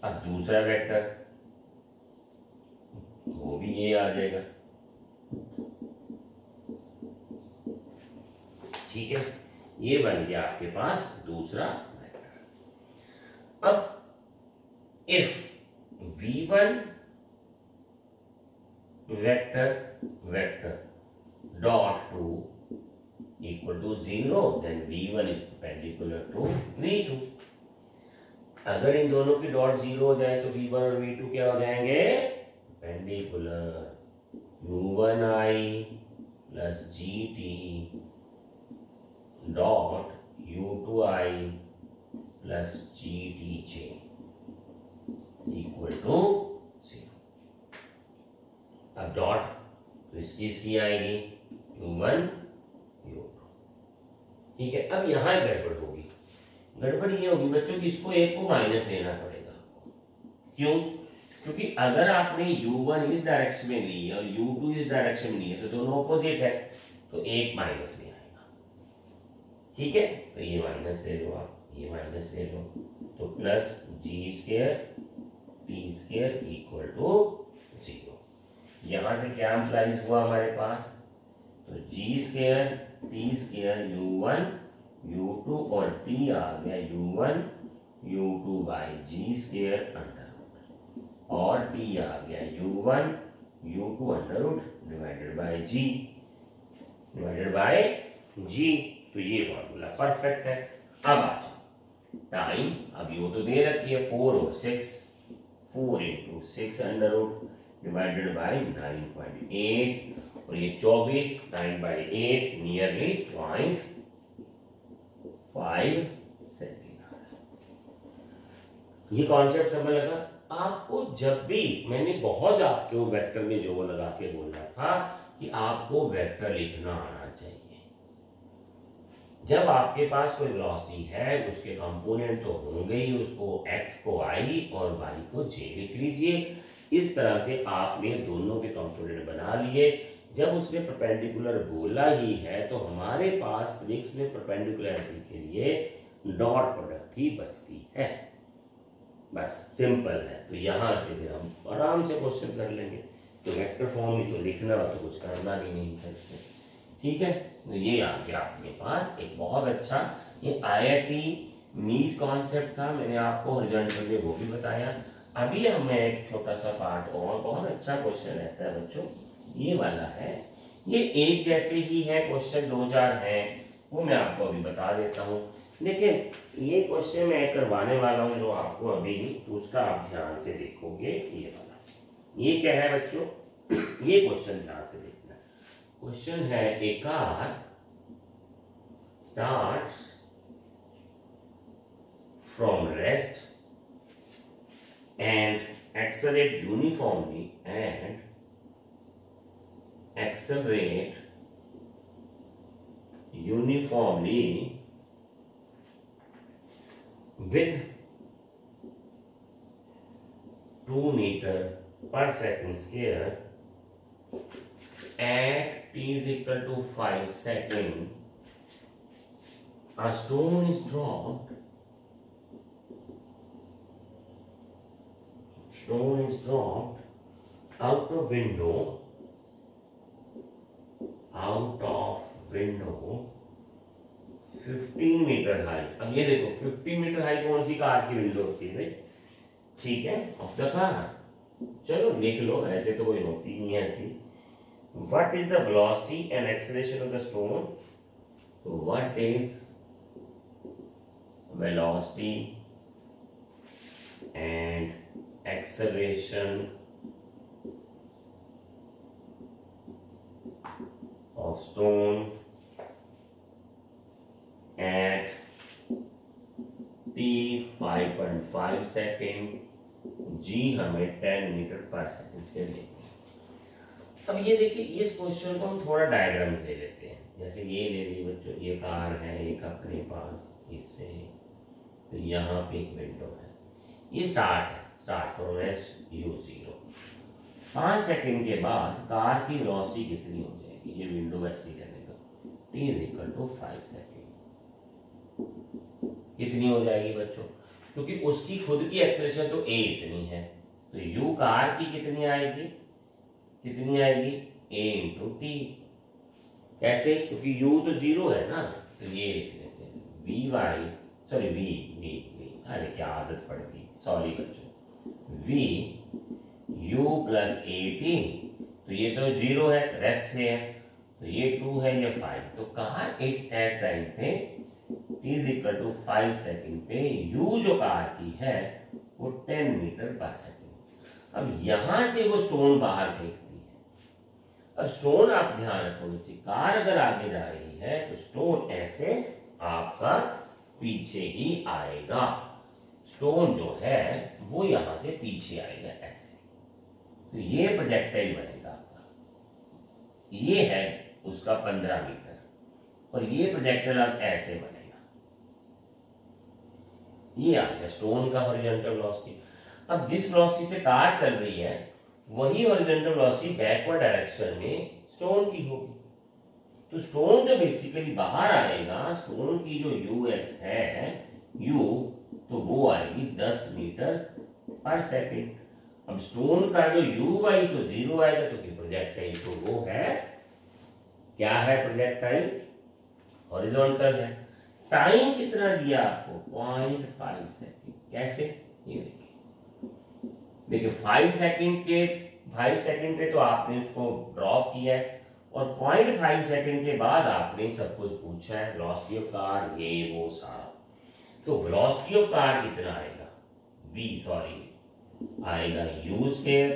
अब दूसरा वेक्टर वो भी ये आ जाएगा, ठीक है, ये बन गया आपके पास दूसरा वेक्टर। अब if v1 vector dot 2 equal to 0, then v1 is perpendicular to v2। अगर इन दोनों की डॉट 0 हो जाए तो v1 और v2 क्या हो जाएंगे? perpendicular। u1i plus gt dot u2i plus gtj equal to 0। अब डॉट तो इसकी आएगी u1 u2। ठीक है, अब यहां गड़बड़ होगी। गड़बड़ ये होगी बच्चों कि इसको एक को माइनस लेना पड़ेगा। क्यों? क्योंकि अगर आपने u1 इस डायरेक्शन में ली है और u2 इस डायरेक्शन में ली है तो दोनों ऑपोजिट है, तो एक माइनस में आएगा। ठीक है, तो ये माइनस ले लो आप, ये माइनस ले लो, तो plus g square t square equal to 0। यहां से क्या इम्प्लाइज हुआ हमारे पास? तो जी square t square u1 u2 और टी आ गया u1 u2 by g square under root, और टी आ गया u1 u2 under root divided by g divided by g. तो ये फॉर्मूला परफेक्ट है। अब आ जाओ टाइम, अब ये तो दे रखी है 4 और 6, 4 into 6 under root divided by 9.8, और ये 24 9 by 8 नियरली 0.5 सेंटीमीटर। ये कॉन्सेप्ट समझ लगा आपको? जब भी मैंने बहुत आपको वेक्टर में जो लगा के बोला था कि आपको वेक्टर लिखना आना चाहिए। जब आपके पास कोई वेलोसिटी है उसके कंपोनेंट तो होंगे ही, उसको x को i और y को j लिख लीजिए। इस तरह से आपने दोनों के कंपोनेंट बना लिए। जब उसने परपेंडिकुलर बोला ही है तो हमारे पास फिजिक्स में परपेंडिकुलरिटी के लिए डॉट प्रोडक्ट ही बचती है। बस सिंपल है। तो यहां से फिर हम आराम से क्वेश्चन कर लेंगे। तो वेक्टर फॉर्म ही तो लिखना हो तो कुछ करना भी नहीं था इसमें। ठीक है, तो ये आ गया आपके पास एक बहुत अच्छा, ये आईआईटी नीट कॉन्सेप्ट था, मैंने आपको हॉरिजॉन्टल में वो भी बताया। अभी हमें एक छोटा सा पार्ट और बहुत अच्छा क्वेश्चन रहता है बच्चों, ये वाला है। ये एक जैसे ही है क्वेश्चन, 2-4 हैं, वो मैं आपको अभी बता देता हूँ। देखिए ये क्वेश्चन मैं करवाने वाला हूँ जो आपको अभी, तो उसका आप ध्यान से देखोगे। ये वाला ये क्या है बच्चों? ये क्वेश्चन ध्यान से देखना। क्वेश्चन है a car starts from rest and accelerate uniformly with 2 meter per second square at t is equal to 5 seconds. A stone is dropped out of window 15 metre high. अब ये देखो 15 मीटर हाई कौन सी car की window होती है भाई? ठीक है, ऑफ द कार। चलो लिख लो, ऐसे तो कोई होती नहीं है ऐसी। What is the velocity and acceleration of the stone? तो what is velocity and acceleration of stone at t 5.5 second, g हमें 10 मीटर पर सेकेंड के लिए। अब ये देखिए इस क्वेश्चन को हम थोड़ा डायग्राम ले लेते हैं। जैसे ये ले ली बच्चों, ये कार है एक अपने पास, इससे तो यहाँ पे एक विंडो है, ये start from rest u0। 5 second के बाद कार की वेलोसिटी कितनी हो जाएगी? ये विंडो वैसे ही रहने दो, t is equal to 5 second. कितनी हो जाएगी बच्चों? क्योंकि उसकी खुद की एक्सेलरेशन तो a इतनी है, तो u कार की कितनी आएगी? a into t। कैसे? क्योंकि u तो 0 है ना, तो ये लिख लेते हैं v y, sorry v v v, अरे क्या आदत पड़ गई, सॉरी बच्चों, वी u प्लस 18, तो ये तो 0 है, रेस्ट से है, तो ये 2 है, ये 5, तो कहा एट टाइम पे t is equal to 5 second पे u जो कार की है वो 10 मीटर पर सेकेंड। अब यहां से वो स्टोन बाहर फेंकती है। अब स्टोन आप ध्यान रखो बच्चे, कार अगर आगे जा रही है तो स्टोन ऐसे आपका पीछे ही आएगा, स्टोन जो है वो यहां से पीछे आएगा ऐसे, तो ये प्रोजेक्टाइल बनेगा आपका, ये है उसका 15 मीटर, और ये प्रोजेक्टाइल अब ऐसे बनेगा, ये आ गया स्टोन का हॉरिजॉन्टल वेलोसिटी। अब जिस वेलोसिटी से कार चल रही है वही हॉरिजॉन्टल वेलोसिटी बैकवर्ड डायरेक्शन में स्टोन की होगी, तो स्टोन जो बेसिकली बाहर आएगा, स्टोन की जो यूएक्स है यू, तो वो आएगी 10 मीटर पर सेकेंड। अब स्टोन का जो यू आई तो 0 आएगा, क्योंकि प्रोजेक्टाइल तो वो है, क्या है प्रोजेक्टाइल, हॉरिजॉन्टल है। टाइम कितना दिया आपको, 0.5 सेकेंड, कैसे, ये देखिए 5 सेकेंड पे तो आपने उसको ड्रॉप किया है, और 0.5 सेकेंड के बाद आपने सब कुछ पूछा है, वेलोसिटी ऑफ कार, ये वो सारा, तो वेलोसिटी ऑफ कार कितना आएगा, आएगा u square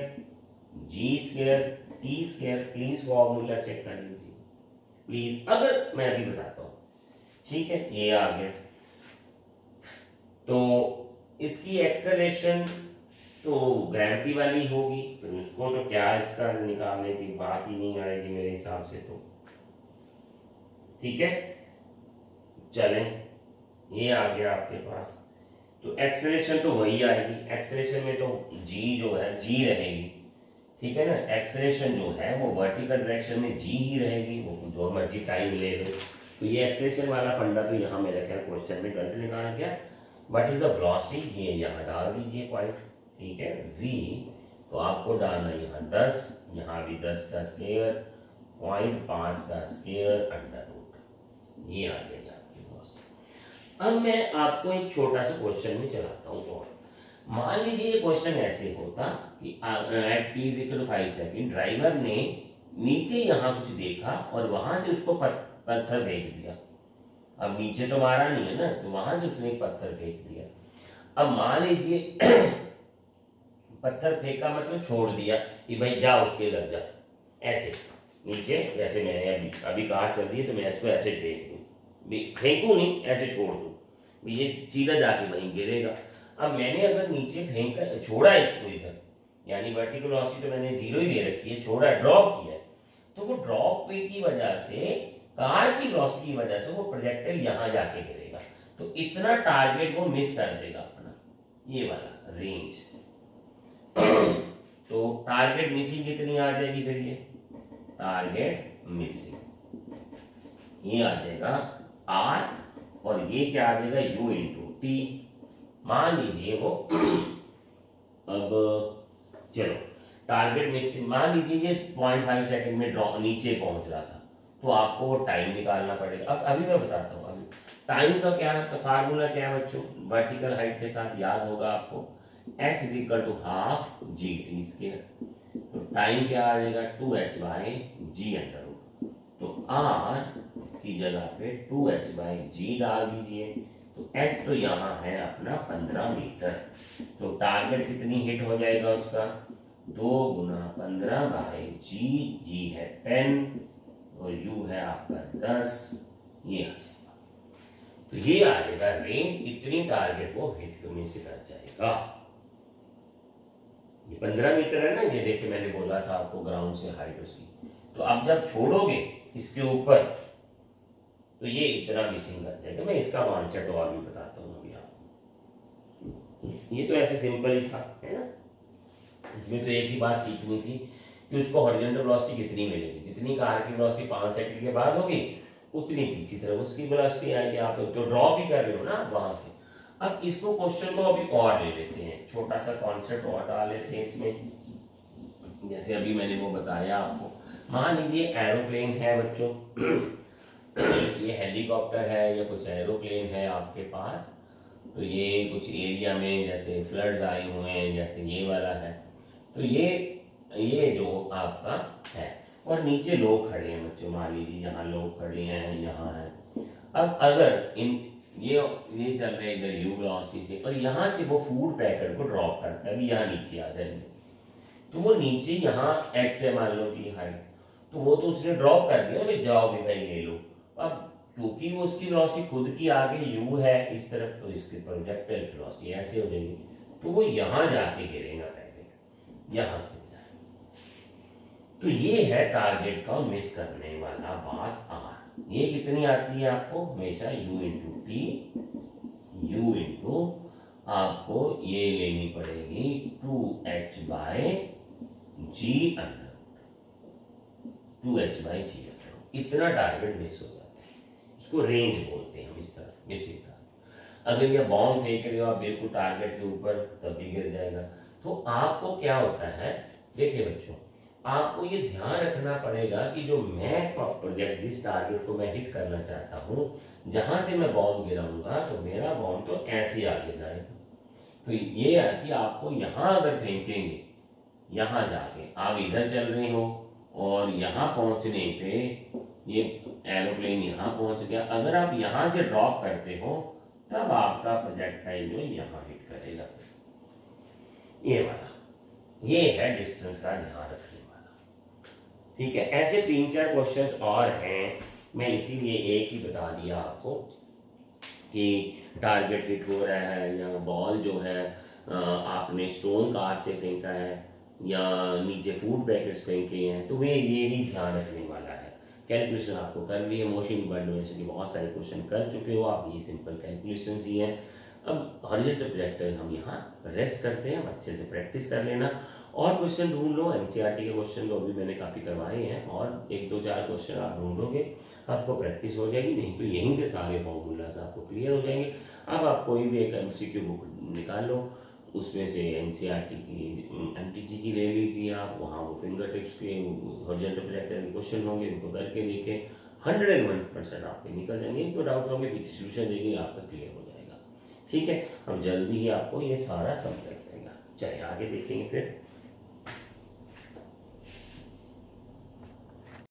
g square t square. Please formula check कर लीजिए प्लीज, अगर मैं अभी बताता हूं, ठीक है, ये आ गया। तो इसकी एक्सेलरेशन तो ग्रेविटी वाली होगी, फिर उसको तो क्या इसका निकालने की बात ही नहीं आएगी मेरे हिसाब से, तो ठीक है, चलें, ये आ गया आपके पास। तो एक्सेलरेशन तो वही आएगी, एक्सेलरेशन में तो g जो है g रहेगी, ठीक है ना, एक्सेलरेशन जो है वो वर्टिकल डायरेक्शन में g ही रहेगी, वो जो मर्जी टाइम ले लो। तो ये एक्सेलरेशन वाला फंडा तो यहाँ मेरे ख्याल क्वेश्चन में गलत निकाला गया। व्हाट इज द वेलोसिटी, ये यहाँ डाल दीजिए पॉइंट, ठीक है, v तो आपको डालना यहाँ 10, यहाँ भी 10 का स्क्वायर, 0.5 का स्क्वायर अंडर रूट, ये आ जाएगा आपकी वेलोसिटी। अब मैं आपको एक छोटा सा क्वेश्चन में चलाता हूँ, और मान लीजिए ये क्वेश्चन ऐसे होता कि at t is equal to 5 second driver ने नीचे यहाँ कुछ देखा और वहां से उसको पत्थर फेंक दिया। अब नीचे तो मारा नहीं है ना, तो वहां से उसने एक पत्थर फेंक दिया। अब मान लीजिए पत्थर फेंका मतलब छोड़ दिया कि भाई जा उसके घर जा, ऐसे नीचे, जैसे मैंने अभी कार चल रही है तो मैं इसको ऐसे फेंकू नहीं, ऐसे छोड़ दूं, ये सीधा जाके वहीं गिरेगा। अब मैंने अगर नीचे फेंका, छोड़ा इसको इधर, यानी वर्टिकल वेलोसिटी तो मैंने 0 ही दे रखी है, छोड़ा, ड्रॉप किया है, तो वो ड्रॉप की वजह से, कार की वेलोसिटी की वजह से वो प्रोजेक्टाइल यहां जाके गिरेगा, तो इतना टारगेट वो मिस कर देगा अपना, ये वाला रेंज। तो टारगेट मिसिंग कितनी आ जाएगी, फिर ये टारगेट मिसिंग ये आ जाएगा r, और ये क्या आ जाएगा u इंटू टी। मान लीजिए वो अब चलो टारगेट मिसिंग, मान लीजिए ये 0.5 सेकंड में नीचे पहुंच रहा था, तो आपको वो टाइम निकालना पड़ेगा। अब अभी मैं बताता हूँ, अभी टाइम का क्या है, फार्मूला क्या है बच्चों, वर्टिकल हाइट के साथ याद होगा आपको, h is equal to half g t square, तो टाइम क्या आ जाएगा 2h by g under root, तो r की जगह पे 2h बाई जी डाल दीजिए, तो h तो यहाँ है अपना 15 मीटर, तो टारगेट कितनी हिट हो जाएगा उसका 2 गुना 15 बाई जी है 10 और u है आपका 10, ये आ जाएगा। तो ये आ जाएगा रेंज, इतनी टारगेट वो हिट करने से कर जाएगा। ये 15 मीटर है ना, ये देखिए मैंने बोला था आपको ग्राउंड से हाइट उसकी, तो आप जब छोड़ोगे इसके ऊपर तो ये इतना मिसिंग कर जाएगा। मैं इसका कॉन्सेप्ट और भी बताता हूँ अभी आपको, ये तो ऐसे सिंपल ही था, है ना, इसमें तो एक ही बात सीखनी थी कि उसको हॉरिजॉन्टल वेलोसिटी कितनी मिलेगी, जितनी कार की वेलोसिटी 5 सेकंड के बाद होगी उतनी पीछे तरफ उसकी वेलोसिटी आएगी, आप तो ड्रॉ भी कर रहे हो ना वहां से। अब इसको क्वेश्चन को अभी और ले लेते हैं, छोटा सा कॉन्सेप्ट और डाल लेते हैं इसमें, जैसे अभी मैंने वो बताया आपको, मान लीजिए एरोप्लेन है बच्चों, ये हेलीकॉप्टर है या कुछ एरोप्लेन है आपके पास, तो ये कुछ एरिया में जैसे फ्लड्स आए हुए हैं, जैसे ये वाला है, तो ये जो आपका है, और नीचे लोग खड़े हैं बच्चों, मान लीजिए यहाँ लोग खड़े हैं, यहाँ है। अब अगर इन ये चल रहे इधर यू वेलोसिटी से, और यहाँ से वो फूड पैकेट को ड्रॉप करता है, अभी यहाँ नीचे आ जाएंगे, तो वो नीचे यहाँ एच है मान लो की हाइट, तो वो तो उसने ड्रॉप कर दिया, भाई जाओ भी भाई ले लो। अब क्योंकि वो उसकी वेलोसिटी खुद की आगे यू है इस तरफ, तो इसके प्रोजेक्टाइल वेलोसिटी ऐसे हो जाएगी, तो वो यहाँ जाके गिरेगा पैकेट, यहाँ गिर जाए। तो ये है टारगेट का मिस करने वाला बात आर। ये कितनी आती है आपको, हमेशा u into T, you into आपको ये लेनी पड़ेगी 2h by ji under, 2h by ji under, इतना टारगेट मिस हो जाता है। इसको रेंज बोलते हैं हम इस तरफ, बेसिक का। अगर ये बॉम्ब फेंक रहे हो आप बिल्कुल टारगेट के ऊपर, तब भी गिर जाएगा। तो आपको क्या होता है, देखिए बच्चों, आपको ये ध्यान रखना पड़ेगा कि जो मैं प्रोजेक्ट, जिस टारगेट को मैं हिट करना चाहता हूँ, जहां से मैं बॉम्ब गिराऊंगा तो मेरा बॉम्ब तो ऐसे आगे जाएगा। तो ये है कि आपको यहां अगर फेंकेंगे, यहां जाके आप इधर चल रहे हो और यहां पहुंचने पे ये एरोप्लेन यहां पहुंच गया, अगर आप यहां से ड्रॉप करते हो तब आपका प्रोजेक्टाइल जो यहां हिट करेगा, ये वाला, ये है डिस्टेंस का ध्यान रखने वाला। ठीक है, ऐसे 3-4 क्वेश्चंस और हैं, मैं इसीलिए एक ही बता दिया आपको कि टारगेट हिट हो रहा है, या बॉल जो है आपने स्टोन कार से फेंका है, या नीचे फूड पैकेट्स फेंके हैं, तो वे ये ही ध्यान रखने वाला है। कैलकुलेशन आपको कर लिए, मोशन बाय डायमेंशन के बहुत सारे क्वेश्चन कर चुके हो आप, ये सिंपल कैलकुलेशंस ही हैं। अब हॉरिजॉन्टल प्रोजेक्टर हम यहाँ रेस्ट करते हैं, अच्छे से प्रैक्टिस कर लेना, और क्वेश्चन ढूंढ लो, एनसीईआरटी के क्वेश्चन तो अभी मैंने काफ़ी करवाए हैं, और 1-2-4 क्वेश्चन आप ढूंढोगे, आपको प्रैक्टिस हो जाएगी, नहीं तो यहीं से सारे फॉर्मूलाज आपको क्लियर हो जाएंगे। अब आप कोई भी एक एमसीक्यू बुक निकाल लो, उसमें से एनसीईआरटी की, एमटीजी की ले लीजिए आप, वहाँ वो फिंगर टिप्स के हॉरिजॉन्टल प्रोजेक्टर के क्वेश्चन होंगे, उनको करके देखें, 101% आपके निकल जाएंगे। एक तो डाउट्स होंगे, पीछे सोल्यूशन देंगे, आपका क्लियर हो जाएगा। ठीक है, हम जल्दी ही आपको ये सारा समझ जाएगा। चलिए आगे देखेंगे फिर।